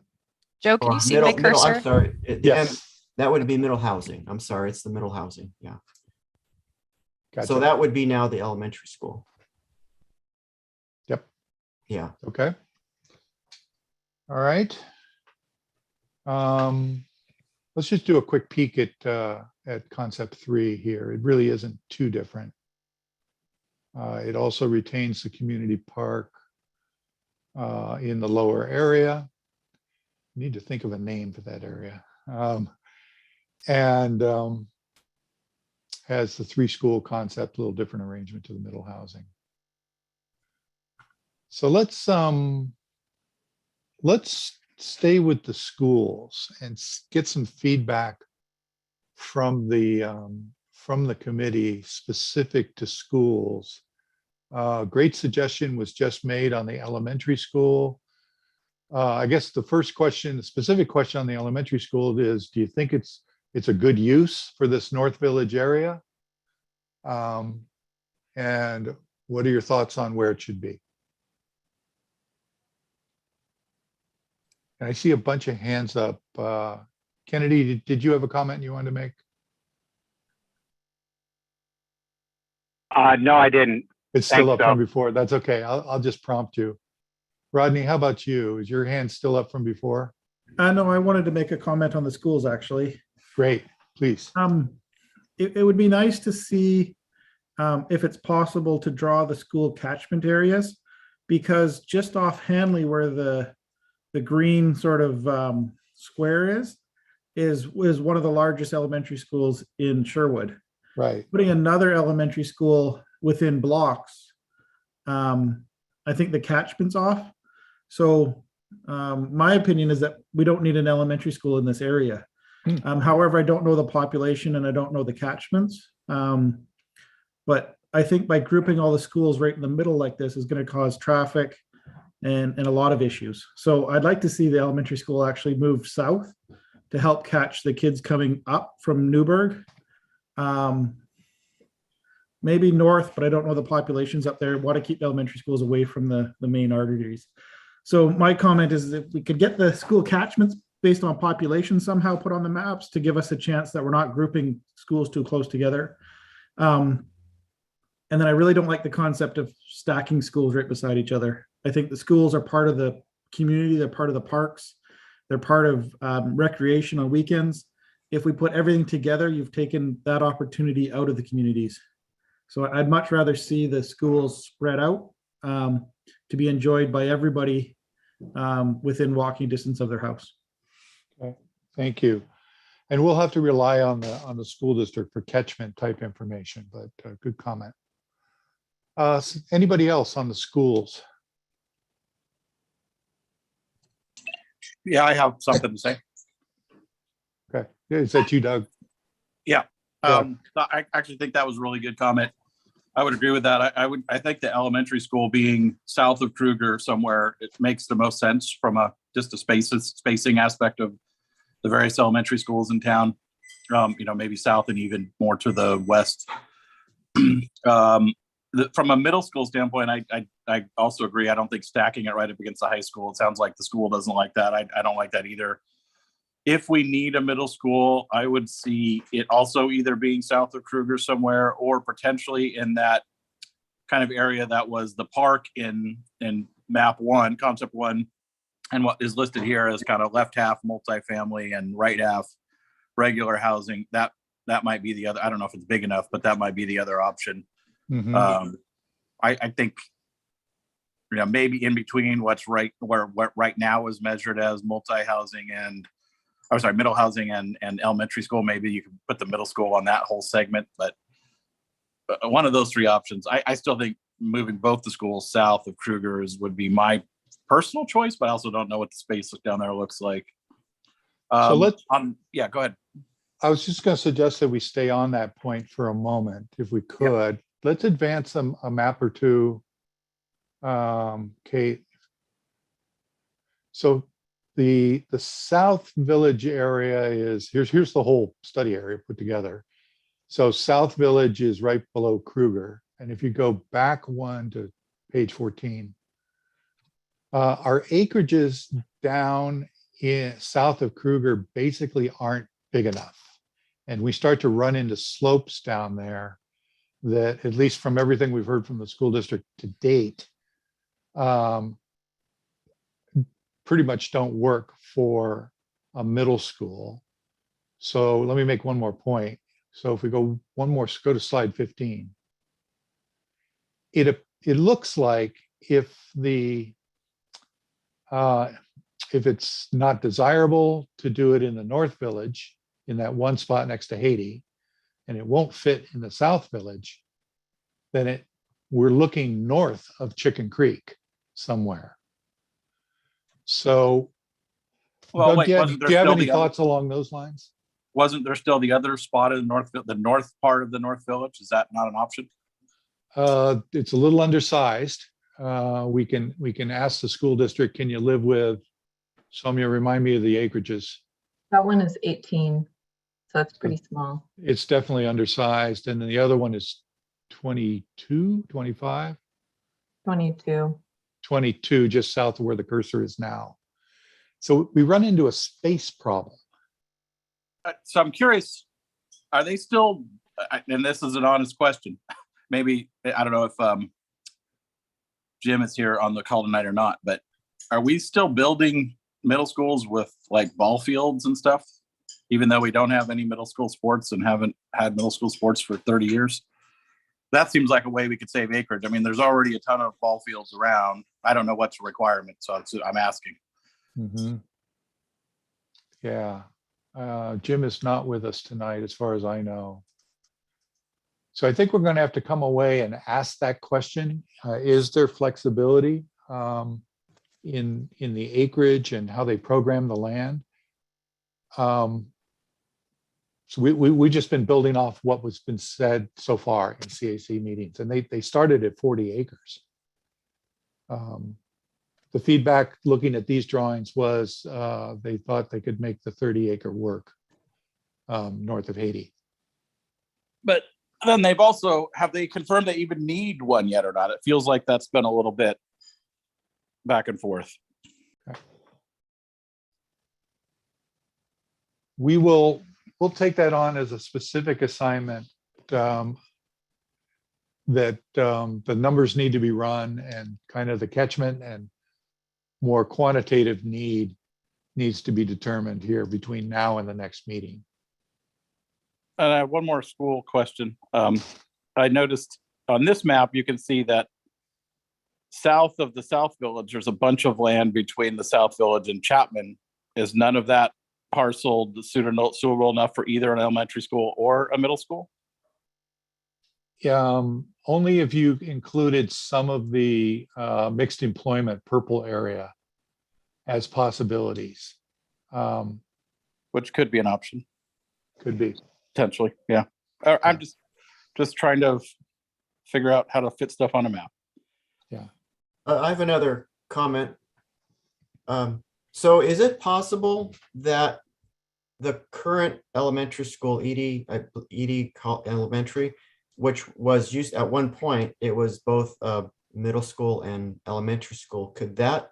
Joe, can you see my cursor? I'm sorry. Yes. That would be middle housing. I'm sorry. It's the middle housing. Yeah. Gotcha. So that would be now the elementary school. Yep. Yeah. Okay. All right. Let's just do a quick peek at concept 3 here. It really isn't too different. It also retains the community park in the lower area. Need to think of a name for that area. And has the 3-school concept, a little different arrangement to the middle housing. So let's stay with the schools and get some feedback from the committee specific to schools. Great suggestion was just made on the elementary school. I guess the first question, the specific question on the elementary school is, do you think it's a good use for this North Village area? And what are your thoughts on where it should be? And I see a bunch of hands up. Kennedy, did you have a comment you wanted to make? No, I didn't. It's still up from before. That's okay. I'll just prompt you. Rodney, how about you? Is your hand still up from before? No, I wanted to make a comment on the schools, actually. Great, please. It would be nice to see if it's possible to draw the school catchment areas, because just off Hanley, where the green sort of square is one of the largest elementary schools in Sherwood. Right. Putting another elementary school within blocks, I think the catchment's off. So my opinion is that we don't need an elementary school in this area. However, I don't know the population and I don't know the catchments. But I think by grouping all the schools right in the middle like this is going to cause traffic and a lot of issues. So I'd like to see the elementary school actually move south to help catch the kids coming up from Newburgh. Maybe north, but I don't know the populations up there. Want to keep elementary schools away from the main arteries. So my comment is that we could get the school catchments based on population somehow put on the maps to give us a chance that we're not grouping schools too close together. And then I really don't like the concept of stacking schools right beside each other. I think the schools are part of the community. They're part of the parks. They're part of recreation on weekends. If we put everything together, you've taken that opportunity out of the communities. So I'd much rather see the schools spread out to be enjoyed by everybody within walking distance of their house. Okay, thank you. And we'll have to rely on the school district for catchment type information, but good comment. Anybody else on the schools? Yeah, I have something to say. Okay, is that you, Doug? Yeah. I actually think that was a really good comment. I would agree with that. I think the elementary school being south of Kruger somewhere, it makes the most sense from just a spacing aspect of the various elementary schools in town. Maybe south and even more to the west. From a middle school standpoint, I also agree. I don't think stacking it right up against the high school. It sounds like the school doesn't like that. I don't like that either. If we need a middle school, I would see it also either being south of Kruger somewhere or potentially in that kind of area that was the park in map 1, concept 1, and what is listed here as kind of left half multifamily and right half regular housing. That might be the other. I don't know if it's big enough, but that might be the other option. Mm-hmm. I think maybe in between what's right where what right now is measured as multi-housing and middle housing and elementary school. Maybe you can put the middle school on that whole segment, but one of those three options. I still think moving both the schools south of Kruger's would be my personal choice, but I also don't know what the space down there looks like. So let's yeah, go ahead. I was just going to suggest that we stay on that point for a moment, if we could. Yep. Let's advance a map or two, Kate. So the South Village area is, here's the whole study area put together. So South Village is right below Kruger. And if you go back one to page 14, our acreages down in south of Kruger basically aren't big enough. And we start to run into slopes down there that, at least from everything we've heard from the school district to date, pretty much don't work for a middle school. So let me make one more point. So if we go go to slide 15. It looks like if it's not desirable to do it in the North Village, in that one spot next to Haiti, and it won't fit in the South Village, then we're looking north of Chicken Creek somewhere. So, well, Doug, do you have any thoughts along those lines? Wasn't there still the other spot in the north part of the North Village? Is that not an option? It's a little undersized. We can ask the school district, can you live with, Soumya, remind me of the acreages. That one is 18, so that's pretty small. It's definitely undersized. And then the other one is 22, 25? 22. 22, just south of where the cursor is now. So we run into a space problem. So I'm curious, are they still, and this is an honest question, maybe, I don't know if Jim is here on the call tonight or not, but are we still building middle schools with like ball fields and stuff, even though we don't have any middle school sports and haven't had middle school sports for 30 years? That seems like a way we could save acreage. I mean, there's already a ton of ball fields around. I don't know what's a requirement, so I'm asking. Mm-hmm. Yeah. Jim is not with us tonight, as far as I know. So I think we're going to have to come away and ask that question. Is there flexibility in the acreage and how they program the land? So we've just been building off what was been said so far in CAC meetings, and they started at 40 acres. the feedback looking at these drawings was they thought they could make the 30-acre work north of Haiti. But then have they confirmed they even need one yet or not? It feels like that's been a little bit back and forth. Okay. We'll take that on as a specific assignment, that the numbers need to be run and kind of the catchment and more quantitative needs to be determined here between now and the next meeting. And I have one more school question. I noticed on this map, you can see that south of the South Village, there's a bunch of land between the South Village and Chapman. Is none of that parcel suitable enough for either an elementary school or a middle school? Only if you included some of the mixed employment purple area as possibilities. Which could be an option. Could be. Potentially, yeah. I'm just trying to figure out how to fit stuff on a map. Yeah. I have another comment. So is it possible that the current elementary school, Edie Elementary, which was used at one point, it was both middle school and elementary school, could that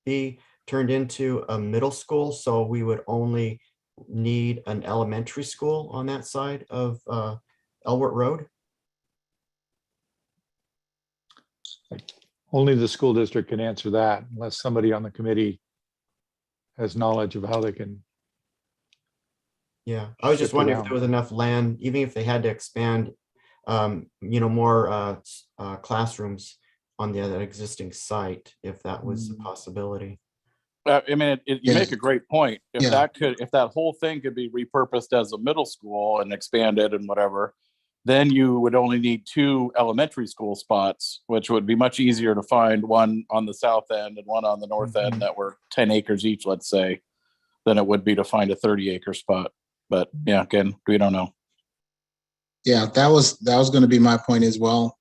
be turned into a middle school? So we would only need an elementary school on that side of Elwart Road? Only the school district can answer that unless somebody on the committee has knowledge of how they can. Yeah, I was just wondering if there was enough land, even if they had to expand, more classrooms on the existing site, if that was a possibility. I mean, you make a great point. If that whole thing could be repurposed as a middle school and expanded and whatever, then you would only need 2 elementary school spots, which would be much easier to find, one on the south end and one on the north end that were 10 acres each, let's say, than it would be to find a 30-acre spot. But yeah, again, we don't know. Yeah, that was going to be my point as well,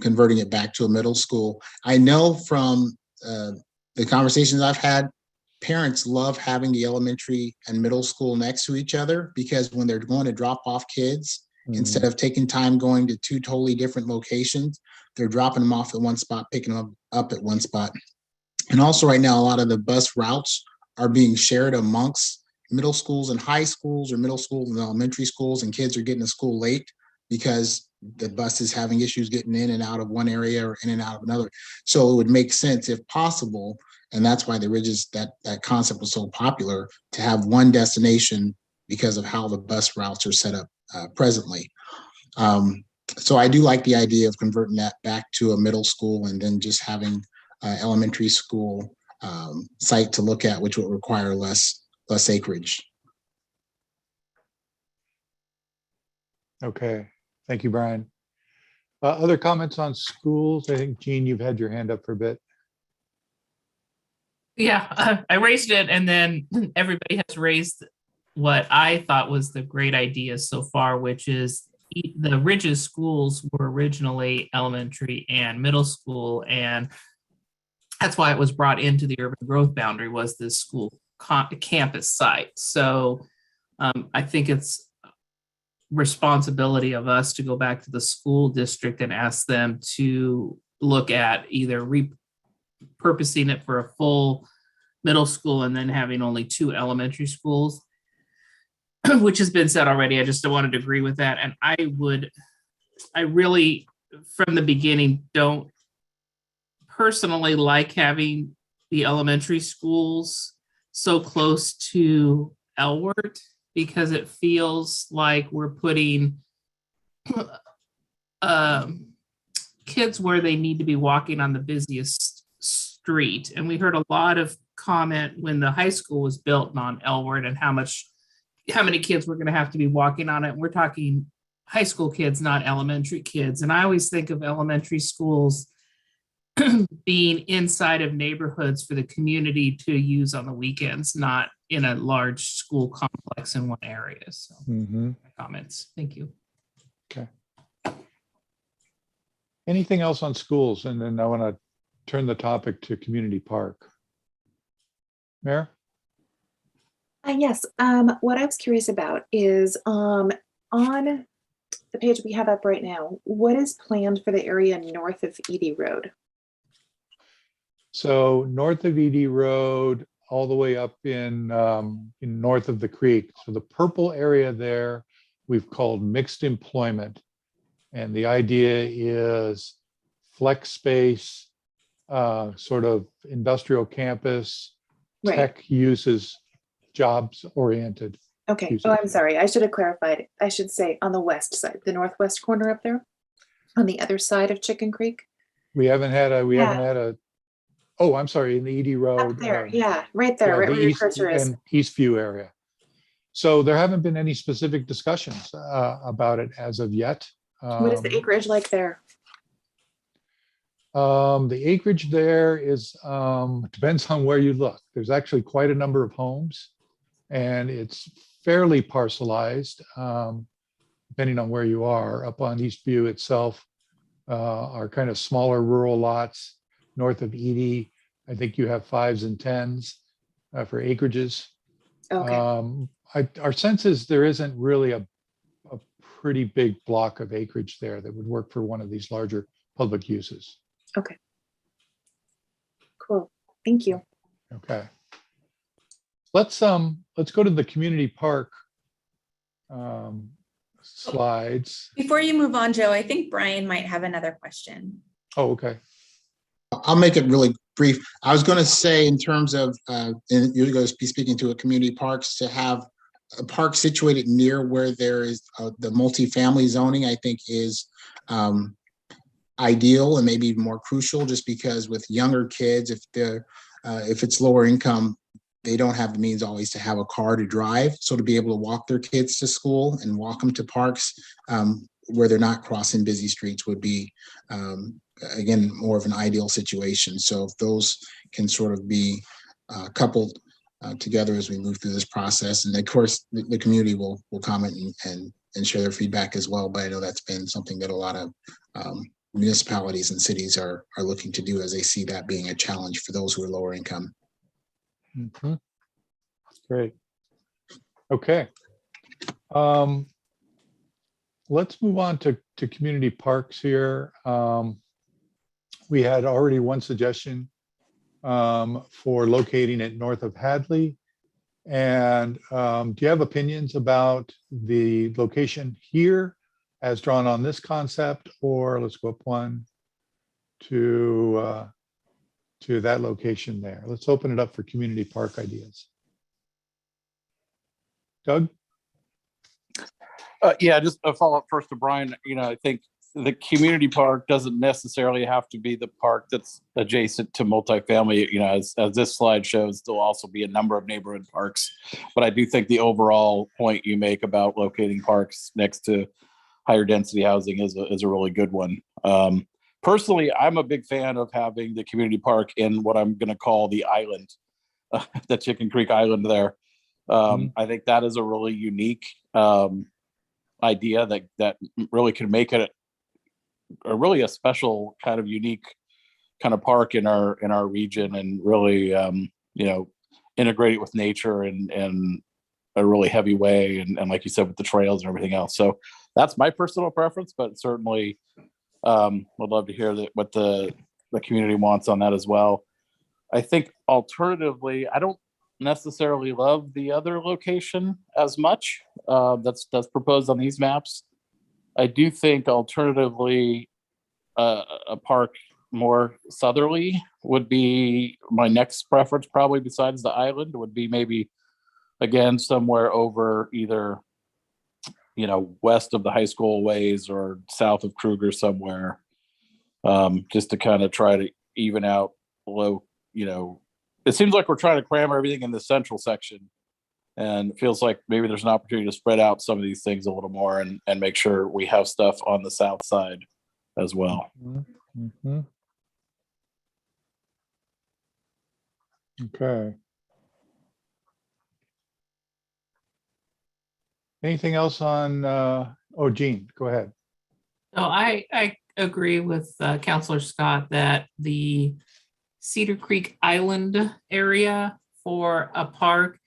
converting it back to a middle school. I know from the conversations I've had, parents love having the elementary and middle school next to each other, because when they're going to drop off kids, instead of taking time going to 2 totally different locations, they're dropping them off at one spot, picking them up at one spot. And also right now, a lot of the bus routes are being shared amongst middle schools and high schools, or middle schools and elementary schools, and kids are getting to school late because the bus is having issues getting in and out of one area or in and out of another. So it would make sense, if possible, and that's why that concept was so popular, to have one destination because of how the bus routes are set up presently. So I do like the idea of converting that back to a middle school, and then just having elementary school site to look at, which would require less acreage. Okay, thank you, Brian. Other comments on schools? I think, Jean, you've had your hand up for a bit. Yeah, I raised it, and then everybody has raised what I thought was the great idea so far, which is the Ridges schools were originally elementary and middle school, and that's why it was brought into the urban growth boundary, was this school campus site. So I think it's responsibility of us to go back to the school district and ask them to look at either repurposing it for a full middle school and then having only 2 elementary schools, which has been said already. I just wanted to agree with that. And I really, from the beginning, don't personally like having the elementary schools so close to Elwart, because it feels like we're putting kids where they need to be walking on the busiest street. And we heard a lot of comment when the high school was built on Elwart and how many kids were going to have to be walking on it. And we're talking high school kids, not elementary kids. And I always think of elementary schools being inside of neighborhoods for the community to use on the weekends, not in a large school complex in one area. So comments. Thank you. Okay. Anything else on schools? And then I want to turn the topic to community park. Mayor? Yes, what I was curious about is on the page we have up right now, what is planned for the area north of Edie Road? So north of Edie Road, all the way up in north of the creek. So the purple area there, we've called mixed employment. And the idea is flex space, sort of industrial campus, Right. tech uses, jobs oriented. Okay. uses. Oh, I'm sorry. I should have clarified. I should say on the west side, the northwest corner up there, on the other side of Chicken Creek. We haven't had a, oh, I'm sorry, in the Edie Road. Up there, yeah, right there, right the where your east cursor is. and Eastview area. So there haven't been any specific discussions about it as of yet. What is the acreage like there? The acreage there is, depends on where you look. There's actually quite a number of homes and it's fairly parcelized, depending on where you are. Up on Eastview itself are kind of smaller rural lots. North of Edie, I think you have 5s and 10s for acreages. Okay. Our sense is there isn't really a pretty big block of acreage there that would work for one of these larger public uses. Okay. Cool. Thank you. Okay. Let's go to the community park slides. Before you move on, Joe, I think Brian might have another question. Oh, okay. I'll make it really brief. I was going to say in terms of, and you're going to be speaking to a community parks, to have a park situated near where there is the multifamily zoning, I think is ideal and maybe even more crucial, just because with younger kids, if it's lower income, they don't have the means always to have a car to drive. So to be able to walk their kids to school and walk them to parks where they're not crossing busy streets would be, again, more of an ideal situation. So if those can sort of be coupled together as we move through this process. And of course, the community will comment and share their feedback as well. But I know that's been something that a lot of municipalities and cities are looking to do as they see that being a challenge for those who are lower income. Mm-hmm. Great. Okay. Let's move on to community parks here. We had already one suggestion for locating it north of Hadley. And do you have opinions about the location here as drawn on this concept, or let's go up one to that location there? Let's open it up for community park ideas. Doug? Yeah, just a follow-up first to Brian. I think the community park doesn't necessarily have to be the park that's adjacent to multifamily. As this slide shows, there'll also be a number of neighborhood parks. But I do think the overall point you make about locating parks next to higher density housing is a really good one. Personally, I'm a big fan of having the community park in what I'm going to call the island, the Chicken Creek Island there. I think that is a really unique idea that really can make it really a special kind of unique kind of park in our region, and really integrate it with nature in a really heavy way, and like you said, with the trails and everything else. So that's my personal preference, but certainly would love to hear what the community wants on that as well. I think alternatively, I don't necessarily love the other location as much that's proposed on these maps. I do think alternatively a park more southerly would be my next preference, probably besides the island, would be maybe again somewhere over either west of the high school ways or south of Kruger somewhere, just to kind of try to even out low. It seems like we're trying to cram everything in the central section, and it feels like maybe there's an opportunity to spread out some of these things a little more and make sure we have stuff on the south side as well. Mm-hmm. Okay. Anything else on, Jean, go ahead. So I agree with Counselor Scott that the Cedar Creek Island area for a park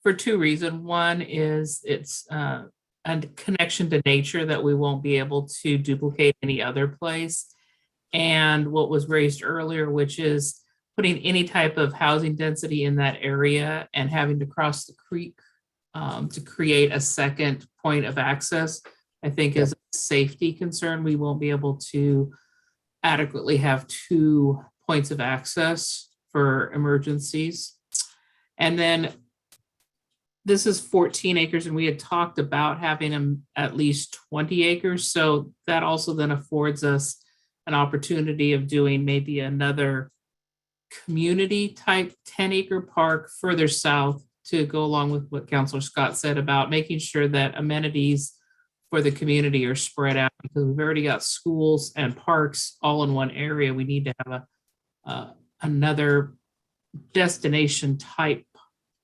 for two reasons. One is it's a connection to nature that we won't be able to duplicate any other place. And what was raised earlier, which is putting any type of housing density in that area and having to cross the creek to create a second point of access, I think is a safety concern. We won't be able to adequately have 2 points of access for emergencies. And then this is 14 acres and we had talked about having at least 20 acres. So that also then affords us an opportunity of doing maybe another community type 10-acre park further south to go along with what Councilor Scott said about making sure that amenities for the community are spread out, because we've already got schools and parks all in one area. We need to have another destination type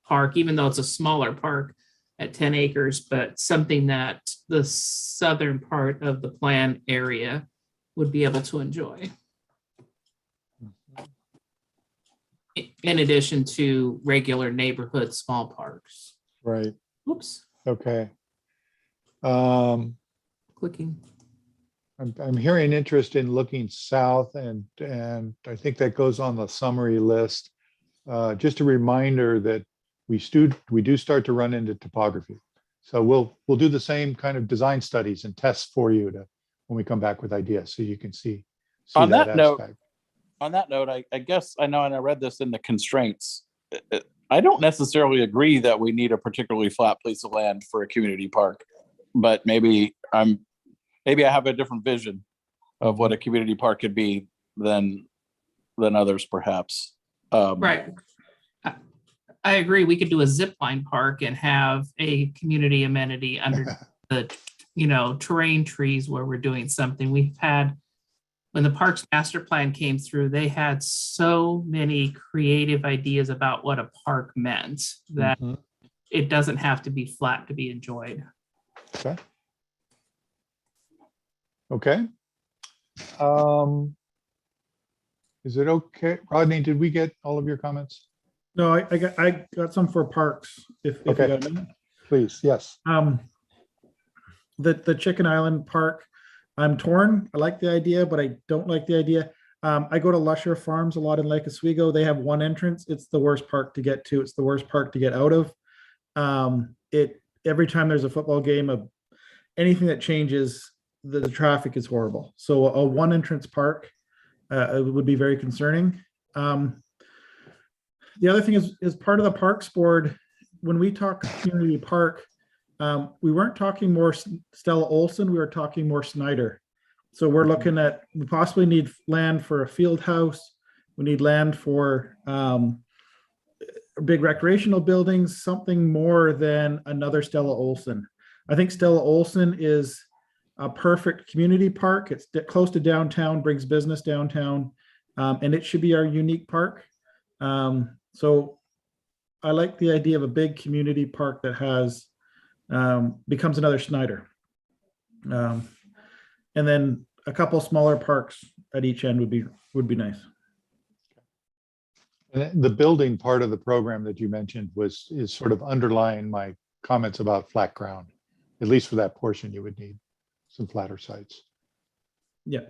park, even though it's a smaller park at 10 acres, but something that the southern part of the plan area would be able to enjoy. In addition to regular neighborhood small parks. Right. Oops. Okay. Clicking. I'm hearing interest in looking south, and I think that goes on the summary list. Just a reminder that we do start to run into topography. So we'll do the same kind of design studies and tests for you when we come back with ideas, so you can see On that note, aspect. I guess I know, and I read this in the constraints. I don't necessarily agree that we need a particularly flat piece of land for a community park, but maybe I have a different vision of what a community park could be than others, perhaps. Right. I agree. We could do a zip line park and have a community amenity under the, terrain trees where we're doing something. We've had, when the Parks Master Plan came through, they had so many creative ideas about what a park meant that it doesn't have to be flat to be enjoyed. Okay. Okay. Is it okay? Rodney, did we get all of your comments? No, I got some for parks, if you got a minute. Please, yes. The Chicken Island Park, I'm torn. I like the idea, but I don't like the idea. I go to Lusher Farms a lot in Lake Oswego. They have one entrance. It's the worst park to get to. It's the worst park to get out of. Every time there's a football game, anything that changes, the traffic is horrible. So a one entrance park would be very concerning. The other thing is part of the Parks Board, when we talk community park, we weren't talking more Stella Olson, we were talking more Snyder. So we're looking at, we possibly need land for a field house. We need land for big recreational buildings, something more than another Stella Olson. I think Stella Olson is a perfect community park. It's close to downtown, brings business downtown, and it should be our unique park. So I like the idea of a big community park that has becomes another Snyder. And then a couple smaller parks at each end would be nice. And the building part of the program that you mentioned is sort of underlying my comments about flat ground. At least for that portion, you would need some flatter sites. Yeah.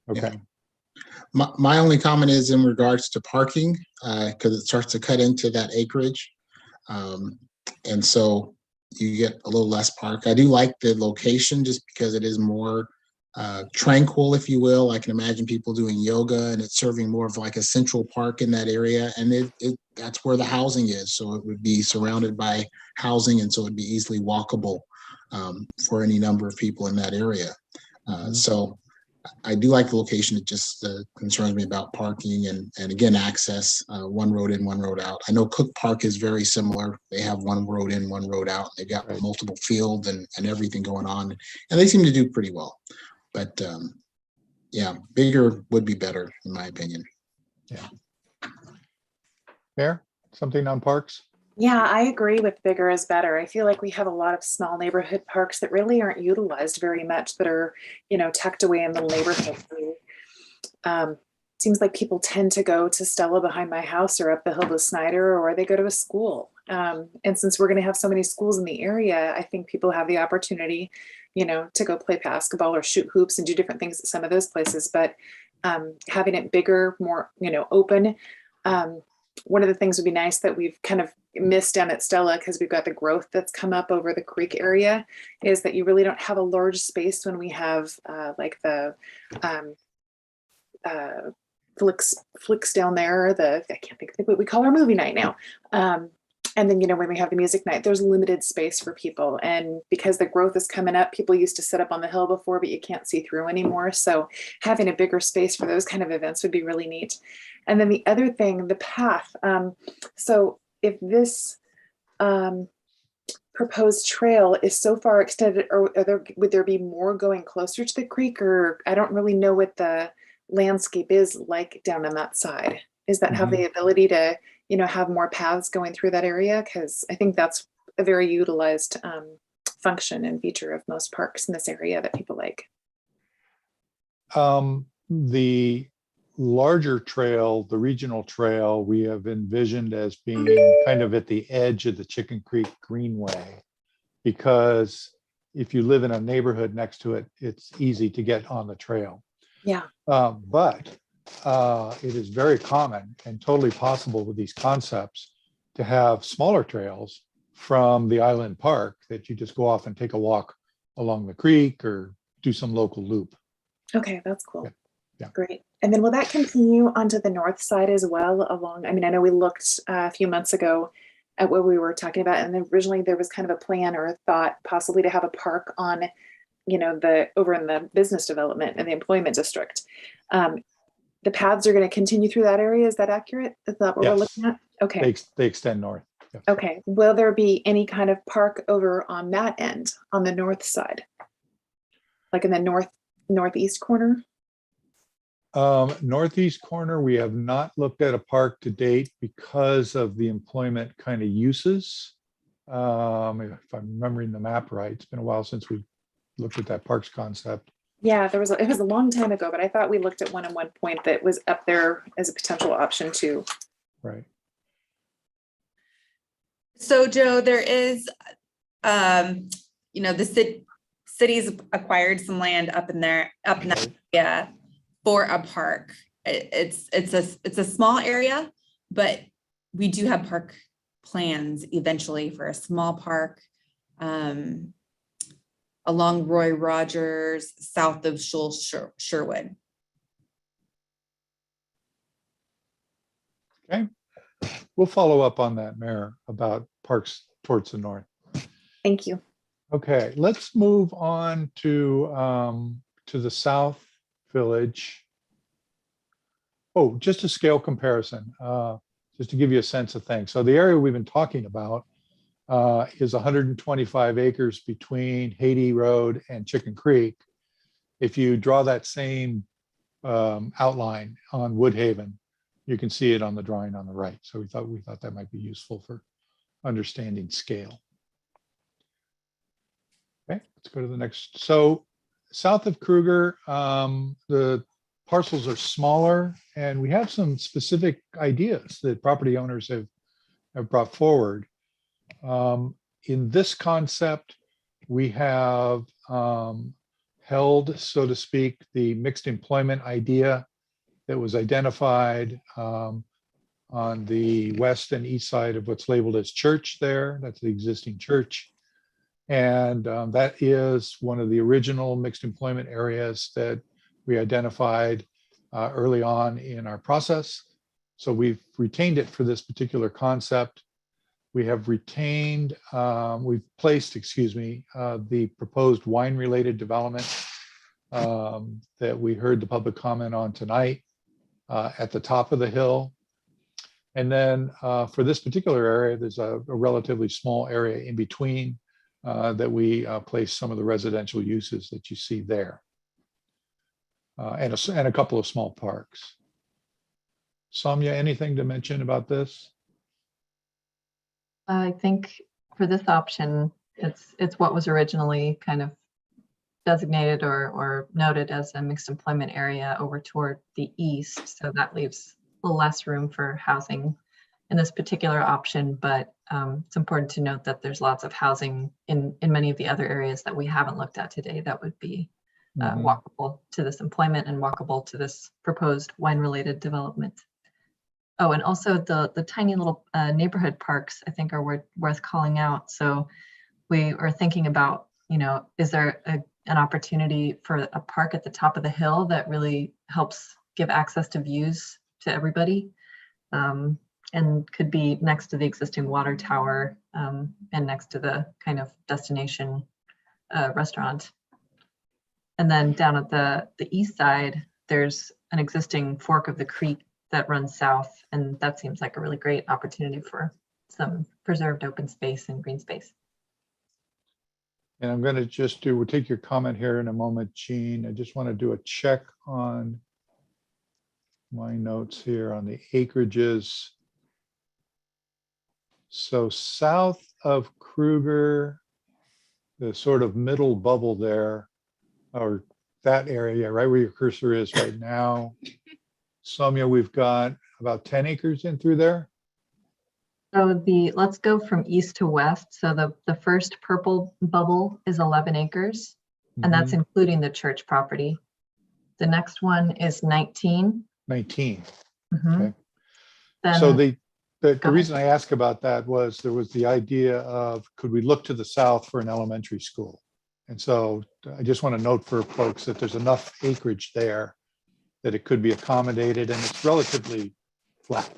Okay. Yeah. My only comment is in regards to parking, because it starts to cut into that acreage. And so you get a little less park. I do like the location just because it is more tranquil, if you will. I can imagine people doing yoga, and it's serving more of like a central park in that area. And that's where the housing is. So it would be surrounded by housing, and so it'd be easily walkable for any number of people in that area. So I do like the location. It just concerns me about parking and again, access, one road in, one road out. I know Cook Park is very similar. They have one road in, one road out. They've got multiple fields and everything going on, and they seem to do pretty well. But yeah, bigger would be better in my opinion. Yeah. Mayor, something on parks? Yeah, I agree with bigger is better. I feel like we have a lot of small neighborhood parks that really aren't utilized very much, that are, tucked away in the neighborhood. Um, Seems like people tend to go to Stella behind my house or up the hill to Snyder, or they go to a school. And since we're going to have so many schools in the area, I think people have the opportunity, to go play basketball or shoot hoops and do different things at some of those places. But having it bigger, more, open. One of the things would be nice that we've kind of missed down at Stella, because we've got the growth that's come up over the creek area, is that you really don't have a large space when we have like the flicks down there. I can't think of what we call our movie night now. And then, when we have the music night, there's limited space for people. And because the growth is coming up, people used to sit up on the hill before, but you can't see through anymore. So having a bigger space for those kind of events would be really neat. And then the other thing, the path. So if this proposed trail is so far extended, or would there be more going closer to the creek? Or I don't really know what the landscape is like down on that side. Is that have the ability to, have more paths going through that area? Because I think that's a very utilized function and feature of most parks in this area that people like. The larger trail, the regional trail, we have envisioned as being kind of at the edge of the Chicken Creek Greenway, because if you live in a neighborhood next to it, it's easy to get on the trail. Yeah. But it is very common and totally possible with these concepts to have smaller trails from the island park that you just go off and take a walk along the creek or do some local loop. Okay, that's cool. Yeah. Yeah. Great. And then will that continue onto the north side as well along? I mean, I know we looked a few months ago at what we were talking about, and originally there was kind of a plan or a thought possibly to have a park on, over in the business development and the employment district. The paths are going to continue through that area. Is that accurate? Is that what we're looking at? Okay. They extend north. Yeah. Okay. Will there be any kind of park over on that end, on the north side? Like in the northeast corner? Northeast corner, we have not looked at a park to date because of the employment kind of uses. If I'm remembering the map right, it's been a while since we looked at that parks concept. Yeah, it was a long time ago, but I thought we looked at one at one point that was up there as a potential option too. Right. So Joe, there is, the city's acquired some land up in that area for a park. It's a small area, but we do have park plans eventually for a small park along Roy Rogers, south of Sherwood. Okay. We'll follow up on that, Mayor, about parks towards the north. Thank you. Okay, let's move on to the south village. Oh, just a scale comparison, just to give you a sense of things. So the area we've been talking about is 125 acres between Haiti Road and Chicken Creek. If you draw that same outline on Woodhaven, you can see it on the drawing on the right. So we thought that might be useful for understanding scale. Okay, let's go to the next. So south of Kruger, the parcels are smaller, and we have some specific ideas that property owners have brought forward. In this concept, we have held, so to speak, the mixed employment idea that was identified on the west and east side of what's labeled as church there. That's the existing church. And that is one of the original mixed employment areas that we identified early on in our process. So we've retained it for this particular concept. We have retained, we've placed, the proposed wine-related development that we heard the public comment on tonight at the top of the hill. And then for this particular area, there's a relatively small area in between that we place some of the residential uses that you see there. And a couple of small parks. Soumya, anything to mention about this? I think for this option, it's what was originally kind of designated or noted as a mixed employment area over toward the east. So that leaves a little less room for housing in this particular option, but it's important to note that there's lots of housing in many of the other areas that we haven't looked at today that would be walkable to this employment and walkable to this proposed wine-related development. Oh, and also the tiny little neighborhood parks, I think, are worth calling out. So we are thinking about, is there an opportunity for a park at the top of the hill that really helps give access to views to everybody? And could be next to the existing water tower and next to the kind of destination restaurant. And then down at the east side, there's an existing fork of the creek that runs south, and that seems like a really great opportunity for some preserved open space and green space. And I'm going to we'll take your comment here in a moment, Jean. I just want to do a check on my notes here on the acreages. So south of Kruger, the sort of middle bubble there, or that area, right where your cursor is right now. Soumya, we've got about 10 acres in through there. So let's go from east to west. So the first purple bubble is 11 acres, and that's including the church property. The next one is 19. 19. Okay. So the reason I asked about that was there was the idea of, could we look to the south for an elementary school? And so I just want to note for folks that there's enough acreage there that it could be accommodated, and it's relatively flat.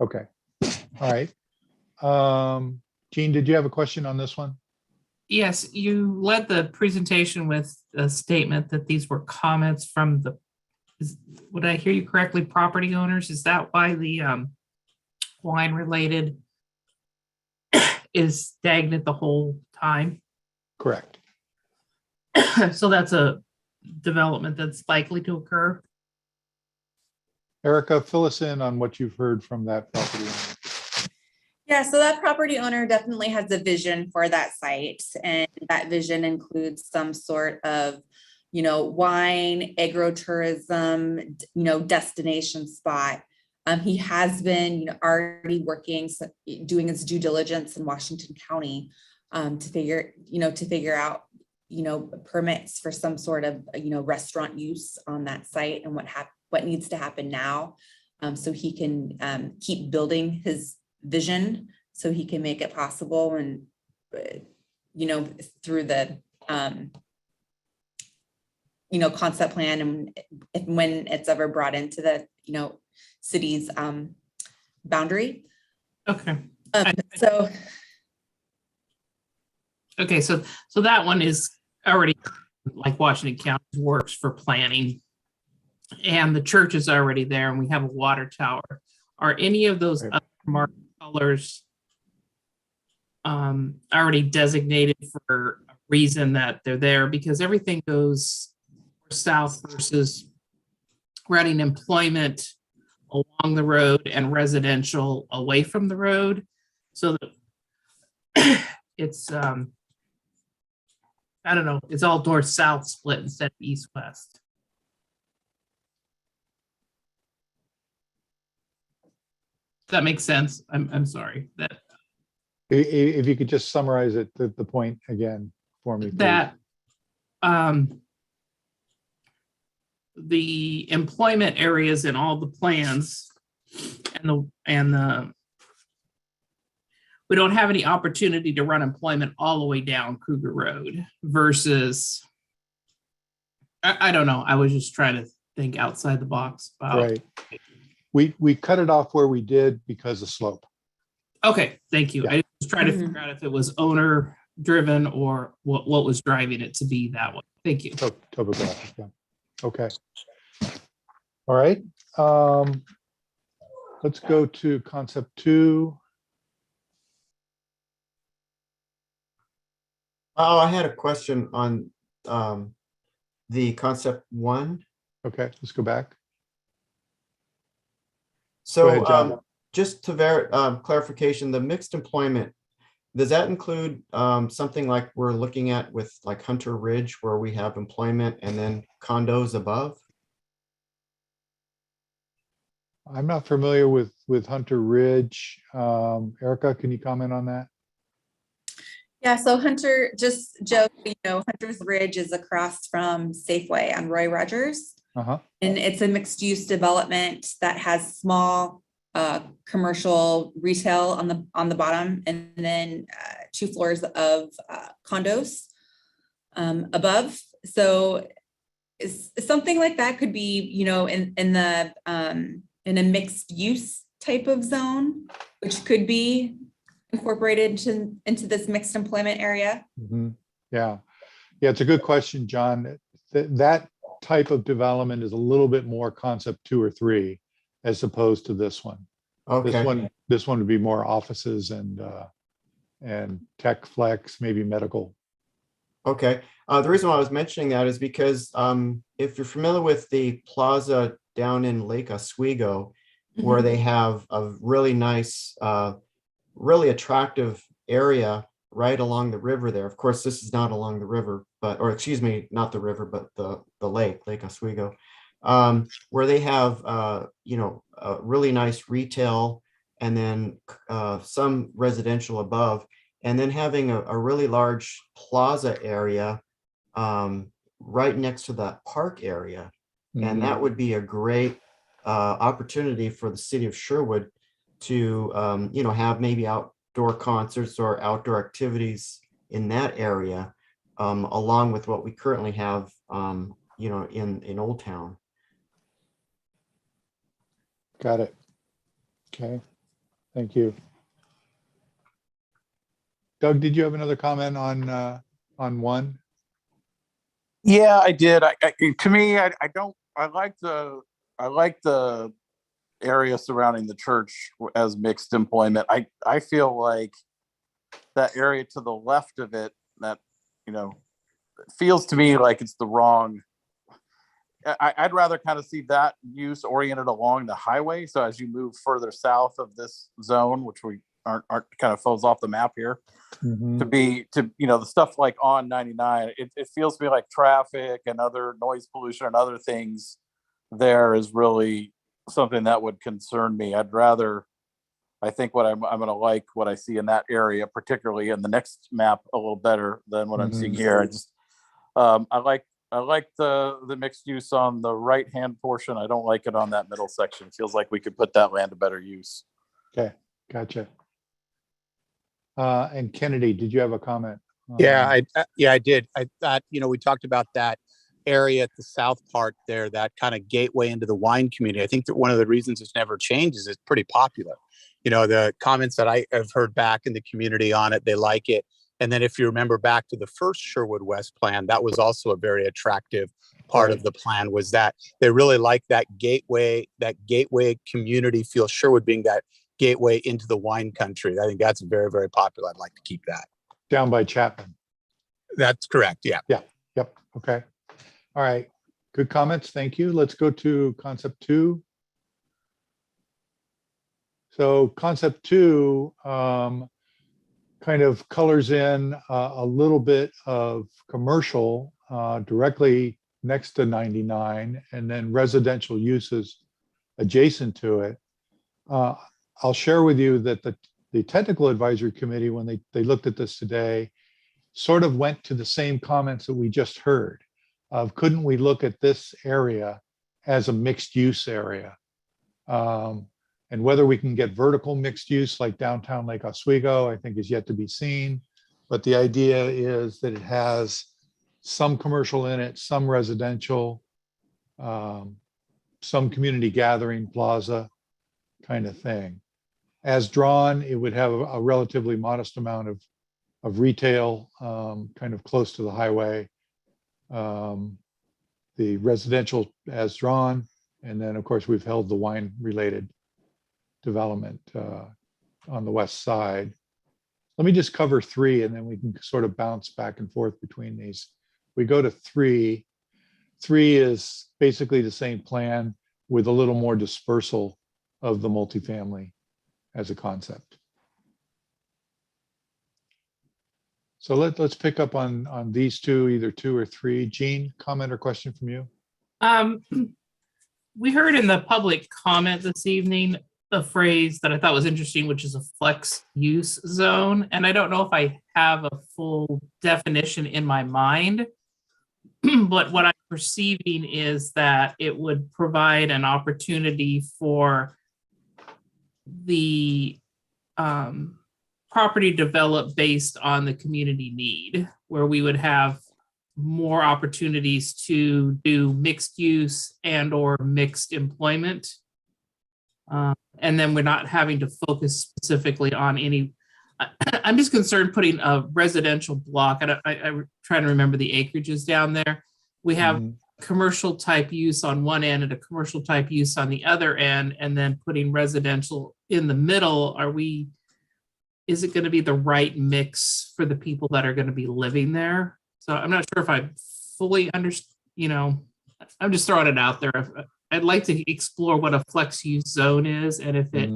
Okay, all right. Jean, did you have a question on this one? Yes, you led the presentation with a statement that these were comments from would I hear you correctly, property owners? Is that why the wine related is stagnant the whole time? Correct. So that's a development that's likely to occur. Erica, fill us in on what you've heard from that property owner. Yeah, so that property owner definitely has a vision for that site, and that vision includes some sort of, wine, agro-tourism, destination spot. He has been already working, doing his due diligence in Washington County to figure out, permits for some sort of, restaurant use on that site, and what needs to happen now, so he can keep building his vision, so he can make it possible, and through the concept plan, and when it's ever brought into the city's boundary. Okay. Okay, so that one is already, like Washington County works for planning, and the church is already there, and we have a water tower. Are any of those other marked colors already designated for a reason that they're there? Because everything goes south versus running employment along the road and residential away from the road. So that it's, I don't know, it's all north-south split instead of east-west. That makes sense. I'm sorry. That if you could just summarize it, the point again for me, please. That the employment areas in all the plans and the we don't have any opportunity to run employment all the way down Kruger Road versus I don't know. I was just trying to think outside the box about right. We cut it off where we did because of slope. Okay, thank you. Yeah. I was trying to figure out if it was owner driven or what was driving it to be that way. Thank you. Topographic, yeah. Okay. All right. Let's go to concept 2. Oh, I had a question on the concept 1. Okay, let's go back. So Go ahead, John. just to clarification, the mixed employment, does that include something like we're looking at with like Hunter Ridge, where we have employment and then condos above? I'm not familiar with Hunter Ridge. Erica, can you comment on that? Yeah, so Hunter, just Joe, Hunter's Ridge is across from Safeway on Roy Rogers. Uh-huh. And it's a mixed use development that has small commercial retail on the bottom, and then 2 floors of condos above. So something like that could be, in a mixed use type of zone, which could be incorporated into this mixed employment area. Mm-hmm. Yeah, it's a good question, John. That type of development is a little bit more concept 2 or 3 as opposed to this one. Okay. This one would be more offices and tech flex, maybe medical. Okay. The reason why I was mentioning that is because if you're familiar with the plaza down in Lake Oswego, where they have a really nice, really attractive area right along the river there. Of course, this is not along the river, or excuse me, not the river, but the Lake Oswego, where they have, really nice retail and then some residential above, and then having a really large plaza area right next to that park area. Mm-hmm. And that would be a great opportunity for the city of Sherwood to, have maybe outdoor concerts or outdoor activities in that area, along with what we currently have, in Old Town. Got it. Okay, thank you. Doug, did you have another comment on 1? Yeah, I did. To me, I like the area surrounding the church as mixed employment. I feel like that area to the left of it, that, feels to me like it's the wrong. I'd rather kind of see that use oriented along the highway. So as you move further south of this zone, which we aren't kind of falls off the map here, Mm-hmm. the stuff like on 99, it feels to me like traffic and other noise pollution and other things there is really something that would concern me. I think what I'm going to like what I see in that area, particularly in the next map, a little better than what I'm seeing here. I like the mixed use on the right-hand portion. I don't like it on that middle section. It feels like we could put that land to better use. Okay, gotcha. And Kennedy, did you have a comment? Yeah, I did. I thought, we talked about that area at the south part there, that kind of gateway into the wine community. I think that one of the reasons it's never changed is it's pretty popular. The comments that I have heard back in the community on it, they like it. And then if you remember back to the first Sherwood West plan, that was also a very attractive part of the plan, was that they really like that gateway community feel, Sherwood being that gateway into the wine country. I think that's very, very popular. I'd like to keep that. Down by Chapman. That's correct. Yeah. Yep. Okay. All right. Good comments. Thank you. Let's go to concept 2. So concept 2 kind of colors in a little bit of commercial directly next to 99, and then residential uses adjacent to it. I'll share with you that the technical advisory committee, when they looked at this today, sort of went to the same comments that we just heard of, couldn't we look at this area as a mixed use area? And whether we can get vertical mixed use like downtown Lake Oswego, I think is yet to be seen. But the idea is that it has some commercial in it, some residential, some community gathering plaza kind of thing. As drawn, it would have a relatively modest amount of retail, kind of close to the highway. The residential as drawn, and then of course we've held the wine related development on the west side. Let me just cover 3 and then we can sort of bounce back and forth between these. We go to 3. 3 is basically the same plan with a little more dispersal of the multifamily as a concept. So let's pick up on these two, either 2 or 3. Jean, comment or question from you? We heard in the public comment this evening a phrase that I thought was interesting, which is a flex use zone. And I don't know if I have a full definition in my mind, but what I'm perceiving is that it would provide an opportunity for the property developed based on the community need, where we would have more opportunities to do mixed use and or mixed employment. And then we're not having to focus specifically on any, I'm just concerned putting a residential block, I'm trying to remember the acreages down there. We have commercial type use on one end and a commercial type use on the other end, and then putting residential in the middle. Is it going to be the right mix for the people that are going to be living there? So I'm not sure if I fully understand, I'm just throwing it out there. I'd like to explore what a flex use zone is, and if it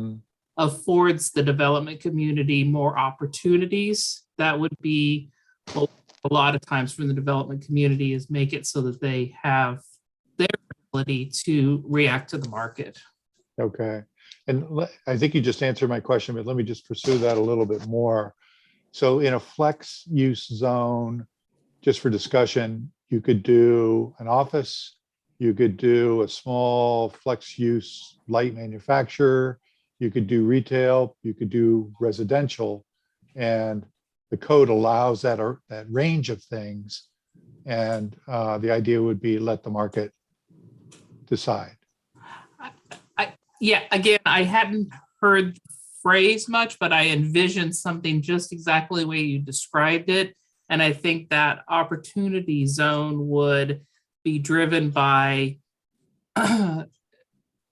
affords the development community more opportunities, that would be a lot of times from the development community, is make it so that they have their ability to react to the market. Okay. And I think you just answered my question, but let me just pursue that a little bit more. So in a flex use zone, just for discussion, you could do an office, you could do a small flex use light manufacturer, you could do retail, you could do residential, and the code allows that range of things. And the idea would be let the market decide. Yeah, again, I hadn't heard the phrase much, but I envisioned something just exactly the way you described it. And I think that opportunity zone would be driven by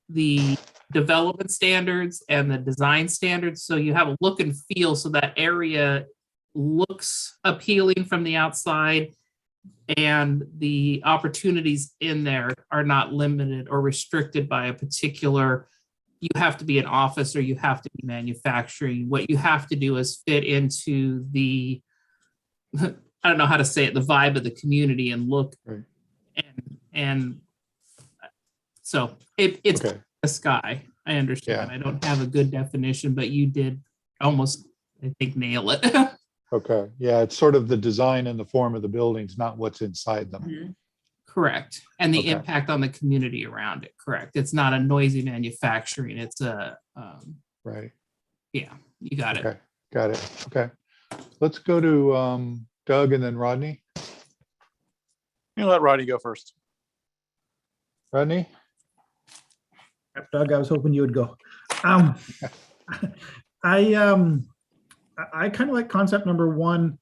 the development standards and the design standards. So you have a look and feel, so that area looks appealing from the outside, and the opportunities in there are not limited or restricted by a particular, you have to be an office or you have to be manufacturing. What you have to do is fit into the, I don't know how to say it, the vibe of the community and look. Right. And so it's okay. The sky. I understand. Yeah. I don't have a good definition, but you did almost, I think, nail it. Okay. Yeah, it's sort of the design and the form of the buildings, not what's inside them. Correct. And the Okay. impact on the community around it. Correct. It's not a noisy manufacturing. It's a, Right. yeah, you got it. Okay. Got it. Okay. Let's go to Doug and then Rodney. You let Rodney go first. Rodney? Doug, I was hoping you would go. I kind of like concept number 1.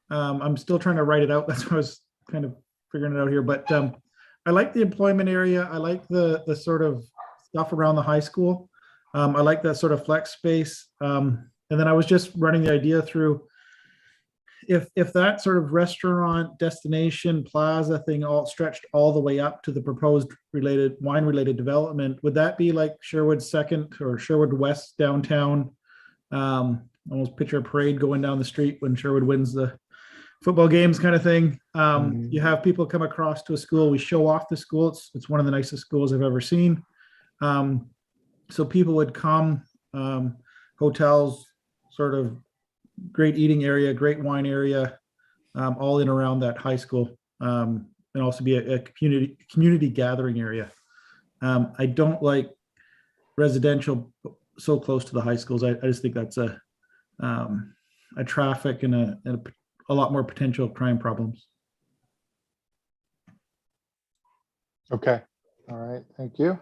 I'm still trying to write it out. That's why I was kind of figuring it out here. But I like the employment area. I like the sort of stuff around the high school. I like that sort of flex space. And then I was just running the idea through, if that sort of restaurant destination plaza thing all stretched all the way up to the proposed wine related development, would that be like Sherwood Second or Sherwood West downtown? Almost picture a parade going down the street when Sherwood wins the football games kind of thing. You have people come across to a school. We show off the school. It's one of the nicest schools I've ever seen. So people would come, hotels, sort of great eating area, great wine area, all in around that high school, and also be a community gathering area. I don't like residential so close to the high schools. I just think that's a traffic and a lot more potential crime problems. Okay. All right. Thank you.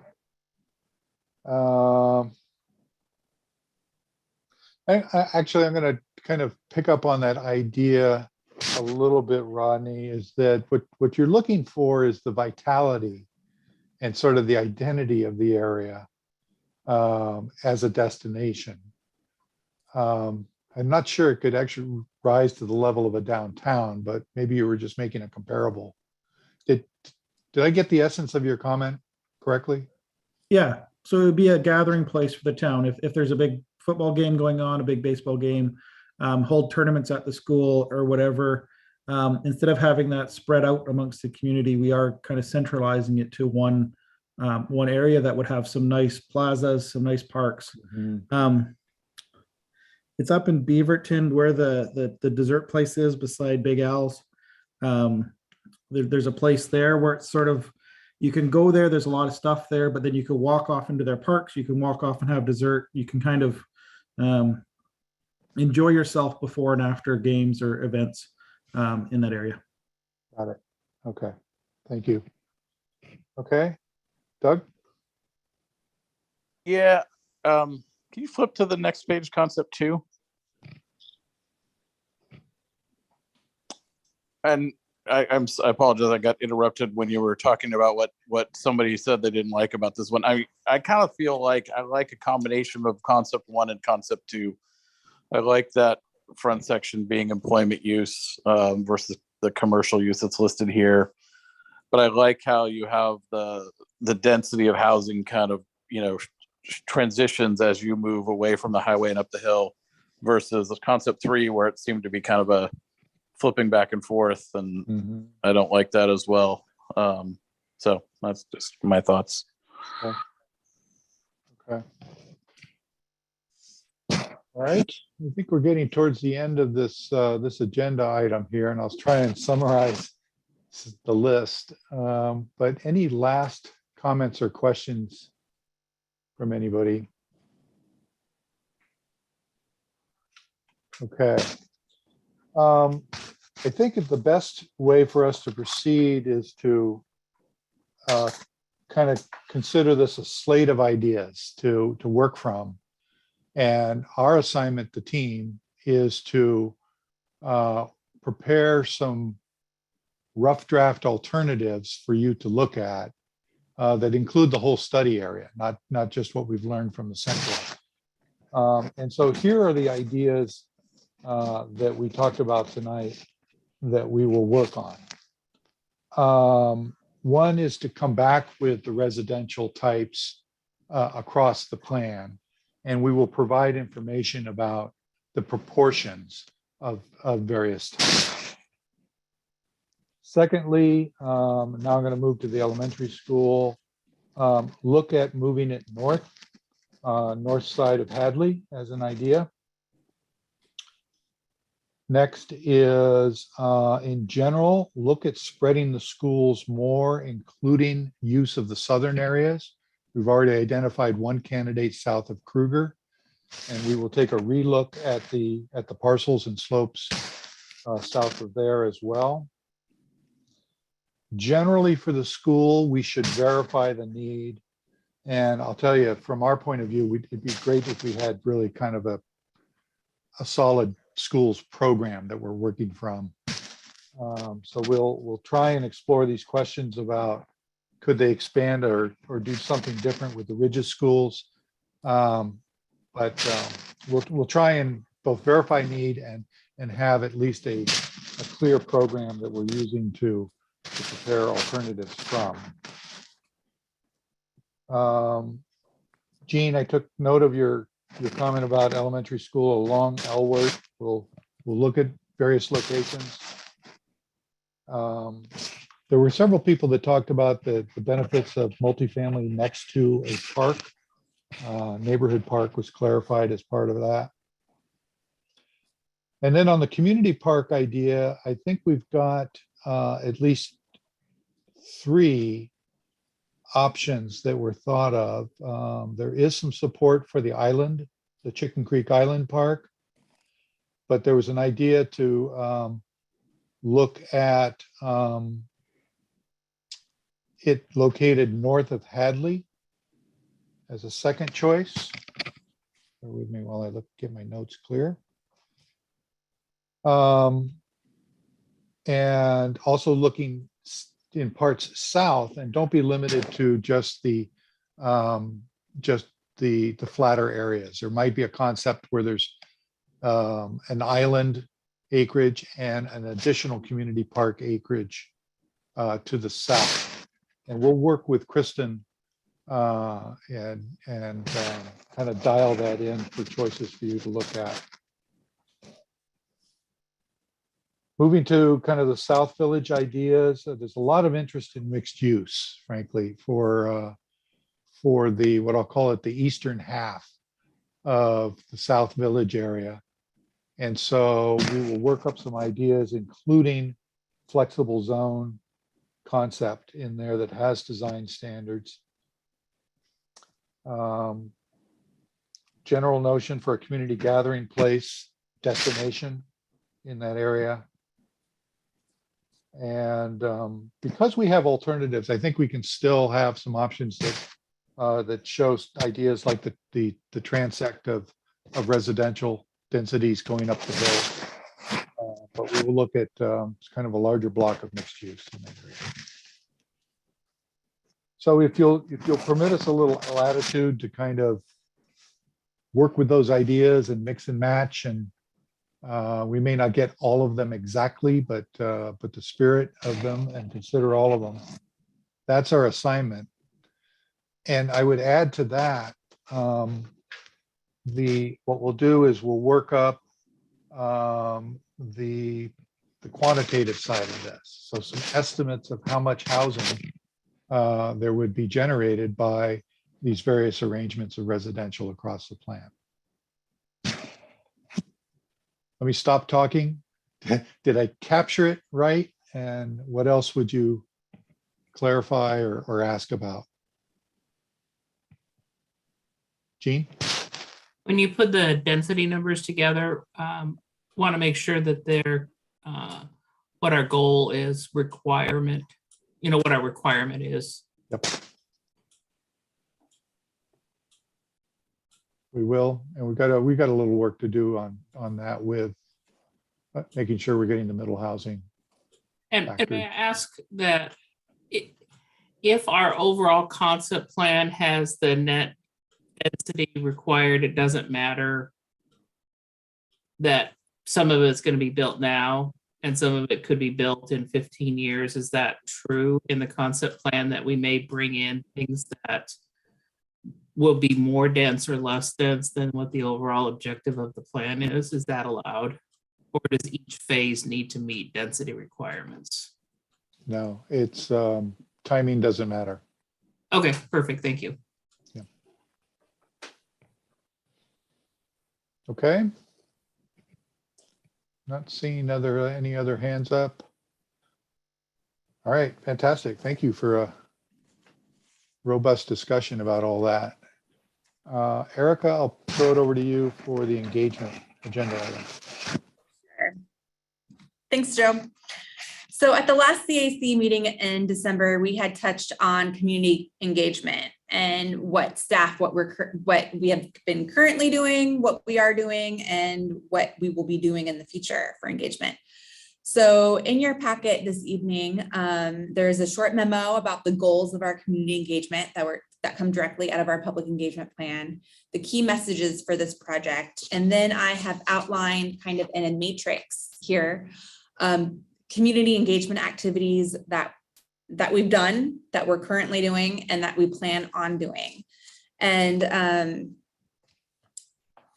Actually, I'm going to kind of pick up on that idea a little bit, Rodney, is that what you're looking for is the vitality and sort of the identity of the area as a destination. I'm not sure it could actually rise to the level of a downtown, but maybe you were just making a comparable. Did I get the essence of your comment correctly? Yeah. So it would be a gathering place for the town. If there's a big football game going on, a big baseball game, hold tournaments at the school or whatever. Instead of having that spread out amongst the community, we are kind of centralizing it to one area that would have some nice plazas, some nice parks. It's up in Beaverton where the dessert place is beside Big Al's. There's a place there where it's sort of, you can go there, there's a lot of stuff there, but then you can walk off into their parks, you can walk off and have dessert, you can kind of enjoy yourself before and after games or events in that area. Got it. Okay, thank you. Okay, Doug? Yeah, can you flip to the next page, concept 2? And I apologize, I got interrupted when you were talking about what somebody said they didn't like about this one. I kind of feel like I like a combination of concept 1 and concept 2. I like that front section being employment use versus the commercial use that's listed here. But I like how you have the density of housing kind of, transitions as you move away from the highway and up the hill versus the concept 3 where it seemed to be kind of a flipping back and forth, and I don't like that as well. So that's just my thoughts. Okay. All right. I think we're getting towards the end of this this agenda item here, and I'll try and summarize the list. But any last comments or questions from anybody? Okay. I think the best way for us to proceed is to kind of consider this a slate of ideas to work from. And our assignment, the team, is to prepare some rough draft alternatives for you to look at that include the whole study area, not just what we've learned from the central. And so here are the ideas that we talked about tonight that we will work on. One is to come back with the residential types across the plan, and we will provide information about the proportions of various types. Secondly, now I'm going to move to the elementary school. Look at moving it north side of Hadley as an idea. Next is, in general, look at spreading the schools more, including use of the southern areas. We've already identified one candidate south of Kruger, and we will take a relook at the parcels and slopes south of there as well. Generally for the school, we should verify the need. And I'll tell you, from our point of view, it'd be great if we had really kind of a solid schools program that we're working from. So we'll try and explore these questions about could they expand or do something different with the Ridges schools. But we'll try and both verify need and have at least a clear program that we're using to prepare alternatives from. Jean, I took note of your comment about elementary school along Elwood. We'll look at various locations. There were several people that talked about the benefits of multifamily next to a park. Neighborhood park was clarified as part of that. And then on the community park idea, I think we've got at least 3 options that were thought of. There is some support for the island, the Chicken Creek Island Park, but there was an idea to look at it located north of Hadley as a second choice. Bear with me while I get my notes clear. And also looking in parts south, and don't be limited to just the flatter areas. There might be a concept where there's an island acreage and an additional community park acreage to the south. And we'll work with Kristen and kind of dial that in for choices for you to look at. Moving to kind of the South Village ideas, there's a lot of interest in mixed use, frankly, for the, what I'll call it, the eastern half of the South Village area. And so we will work up some ideas, including flexible zone concept in there that has design standards. General notion for a community gathering place destination in that area. And because we have alternatives, I think we can still have some options that shows ideas like the transect of residential densities going up the hill. But we will look at kind of a larger block of mixed use in that area. So if you'll permit us a little latitude to kind of work with those ideas and mix and match, and we may not get all of them exactly, but the spirit of them, and consider all of them. That's our assignment. And I would add to that, what we'll do is we'll work up the quantitative side of this. So some estimates of how much housing there would be generated by these various arrangements of residential across the plan. Let me stop talking. Did I capture it right? And what else would you clarify or ask about? Jean? When you put the density numbers together, want to make sure that they're what our goal is, requirement, what our requirement is. Yep. We will, and we got a little work to do on that with making sure we're getting the middle housing. And may I ask that if our overall concept plan has the net density required, it doesn't matter that some of it's going to be built now and some of it could be built in 15 years. Is that true in the concept plan, that we may bring in things that will be more dense or less dense than what the overall objective of the plan is? Is that allowed? Or does each phase need to meet density requirements? No, it's timing doesn't matter. Okay, perfect. Thank you. Yeah. Okay. Not seeing any other hands up. All right, fantastic. Thank you for a robust discussion about all that. Erica, I'll throw it over to you for the engagement agenda item. Sure. Thanks, Joe. So at the last CAC meeting in December, we had touched on community engagement and what we have been currently doing, what we are doing, and what we will be doing in the future for engagement. So in your packet this evening, there's a short memo about the goals of our community engagement that come directly out of our public engagement plan, the key messages for this project, and then I have outlined kind of in a matrix here, community engagement activities that we've done, that we're currently doing, and that we plan on doing. And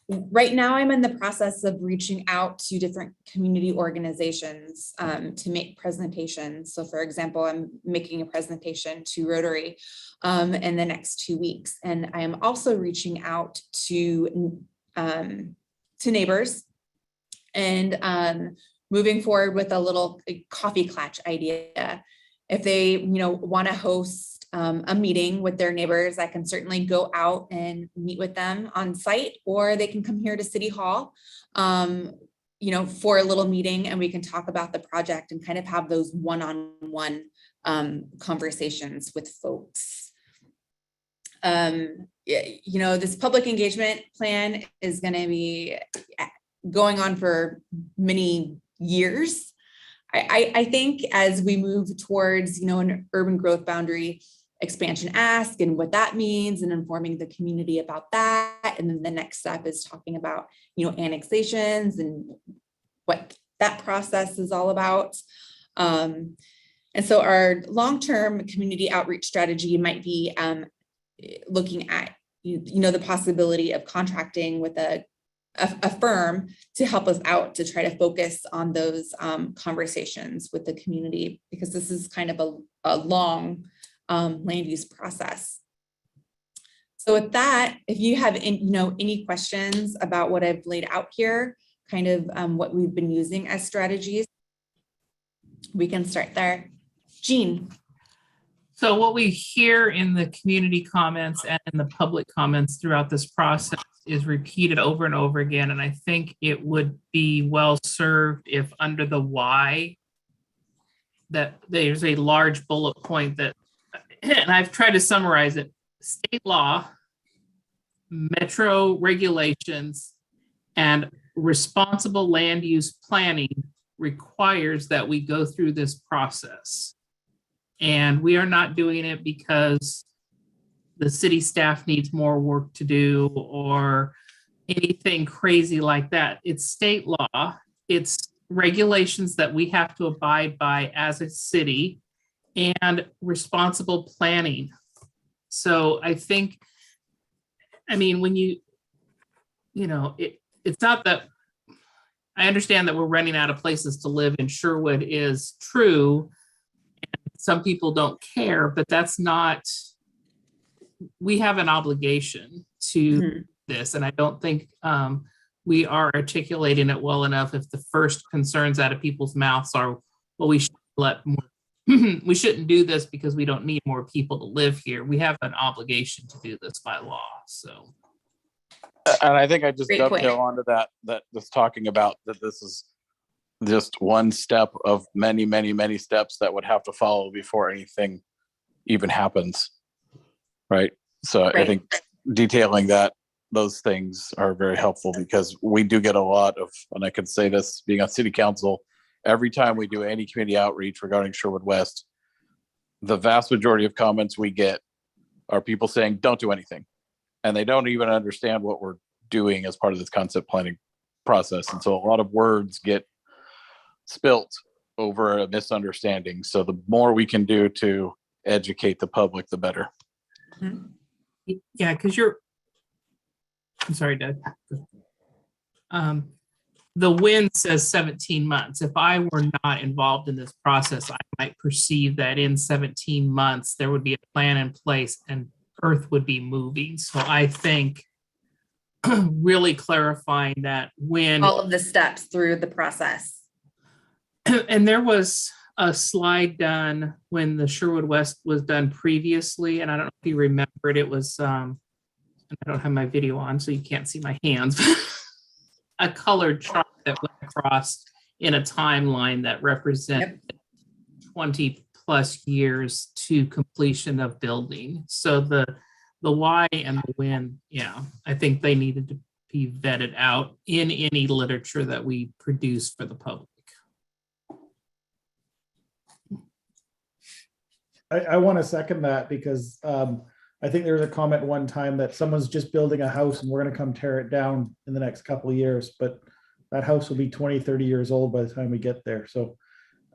right now I'm in the process of reaching out to different community organizations to make presentations. So for example, I'm making a presentation to Rotary in the next 2 weeks. And I am also reaching out to neighbors and moving forward with a little coffee clutch idea. If they, want to host a meeting with their neighbors, I can certainly go out and meet with them on site, or they can come here to City Hall, for a little meeting, and we can talk about the project and kind of have those one-on-one conversations with folks. This public engagement plan is going to be going on for many years. I think as we move towards, an urban growth boundary expansion ask and what that means, and informing the community about that. And then the next step is talking about, annexations and what that process is all about. And so our long-term community outreach strategy might be looking at, the possibility of contracting with a firm to help us out to try to focus on those conversations with the community, because this is kind of a long land use process. So with that, if you have any questions about what I've laid out here, kind of what we've been using as strategies, we can start there. Jean. So what we hear in the community comments and in the public comments throughout this process is repeated over and over again. And I think it would be well served if under the why that there's a large bullet point that, and I've tried to summarize it: state law, metro regulations, and responsible land use planning requires that we go through this process. And we are not doing it because the city staff needs more work to do or anything crazy like that. It's state law. It's regulations that we have to abide by as a city, and responsible planning. So I think, when it's not that, I understand that we're running out of places to live in Sherwood is true. And some people don't care, but that's not, we have an obligation to this. And I don't think we are articulating it well enough if the first concerns out of people's mouths are, well, we should let more, we shouldn't do this because we don't need more people to live here. We have an obligation to do this by law, so. And I think I just Great dovetail point. onto that just talking about that this is just one step of many, many, many steps that would have to follow before anything even happens. Right. So I think detailing those things are very helpful, because we do get a lot of, and I could say this being on city council, every time we do any community outreach regarding Sherwood West, the vast majority of comments we get are people saying, don't do anything. And they don't even understand what we're doing as part of this concept planning process. And so a lot of words get spilt over a misunderstanding. So the more we can do to educate the public, the better. Yeah, because I'm sorry, Doug. The WIN says 17 months. If I were not involved in this process, I might perceive that in 17 months, there would be a plan in place and earth would be moving. So I think really clarifying that when All of the steps through the process. And there was a slide done when the Sherwood West was done previously, and I don't know if you remember it. It was I don't have my video on, so you can't see my hands. A colored chart that went across in a timeline that represented 20 plus years to completion of building. So the why and the when, I think they needed to be vetted out in any literature that we produce for the public. I want to second that, because I think there was a comment one time that someone's just building a house and we're going to come tear it down in the next couple of years, but that house will be 20, 30 years old by the time we get there. So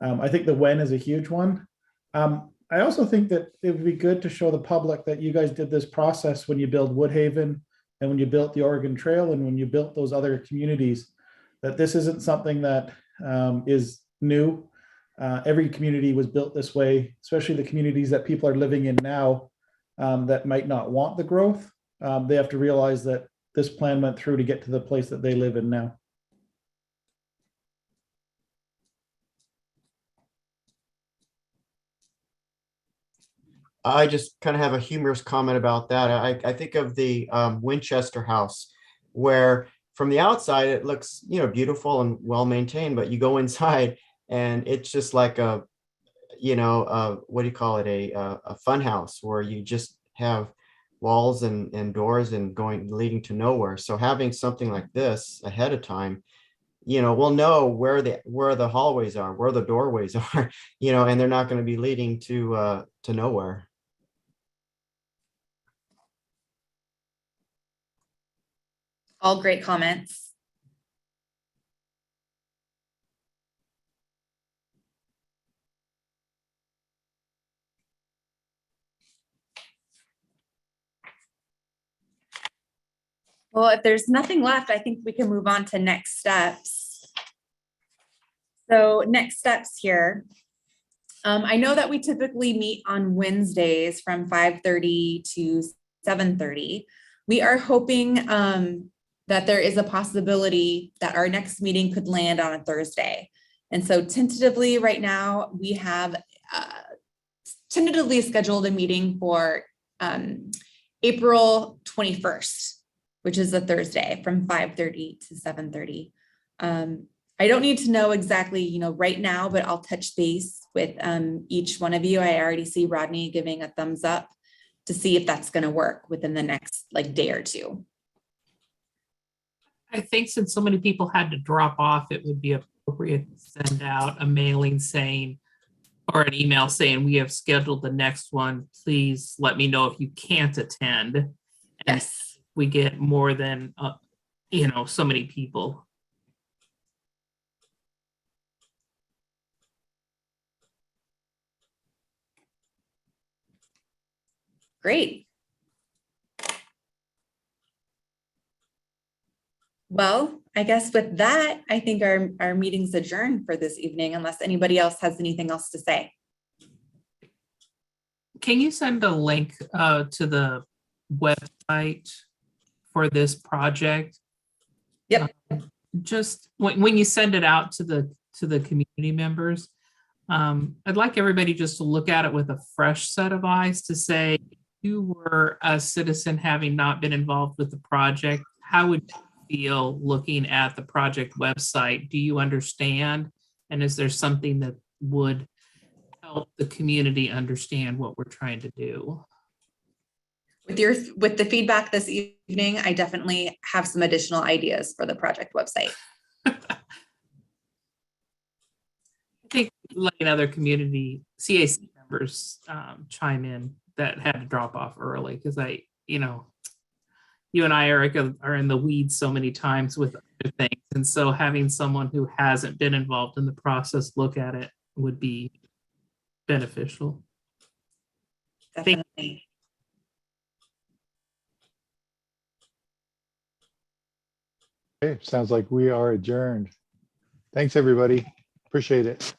I think the when is a huge one. I also think that it would be good to show the public that you guys did this process when you built Woodhaven and when you built the Oregon Trail and when you built those other communities, that this isn't something that is new. Every community was built this way, especially the communities that people are living in now that might not want the growth. They have to realize that this plan went through to get to the place that they live in now. I just kind of have a humorous comment about that. I think of the Winchester house, where from the outside it looks, beautiful and well maintained, but you go inside and it's just like a, what do you call it? A fun house where you just have walls and doors and leading to nowhere. So having something like this ahead of time, we'll know where the hallways are, where the doorways are, and they're not going to be leading to nowhere. All great comments. Well, if there's nothing left, I think we can move on to next steps. So next steps here. I know that we typically meet on Wednesdays from 5:30 to 7:30. We are hoping that there is a possibility that our next meeting could land on a Thursday. And so tentatively right now, we have tentatively scheduled a meeting for April 21st, which is a Thursday from 5:30 to 7:30. I don't need to know exactly, right now, but I'll touch base with each one of you. I already see Rodney giving a thumbs up to see if that's going to work within the next day or two. I think since so many people had to drop off, it would be appropriate to send out a mailing saying, or an email saying, we have scheduled the next one. Please let me know if you can't attend. And yes, we get more than, so many people. Great. Well, I guess with that, I think our meeting's adjourned for this evening, unless anybody else has anything else to say. Can you send a link to the website for this project? Yep. Just when you send it out to the community members, I'd like everybody just to look at it with a fresh set of eyes to say, you were a citizen having not been involved with the project, how would you feel looking at the project website? Do you understand? And is there something that would help the community understand what we're trying to do? With the feedback this evening, I definitely have some additional ideas for the project website. I think letting other community CAC members chime in that had to drop off early, because you and I, Erica, are in the weeds so many times with other things. And so having someone who hasn't been involved in the process look at it would be beneficial. Definitely. Okay, sounds like we are adjourned. Thanks, everybody. Appreciate it.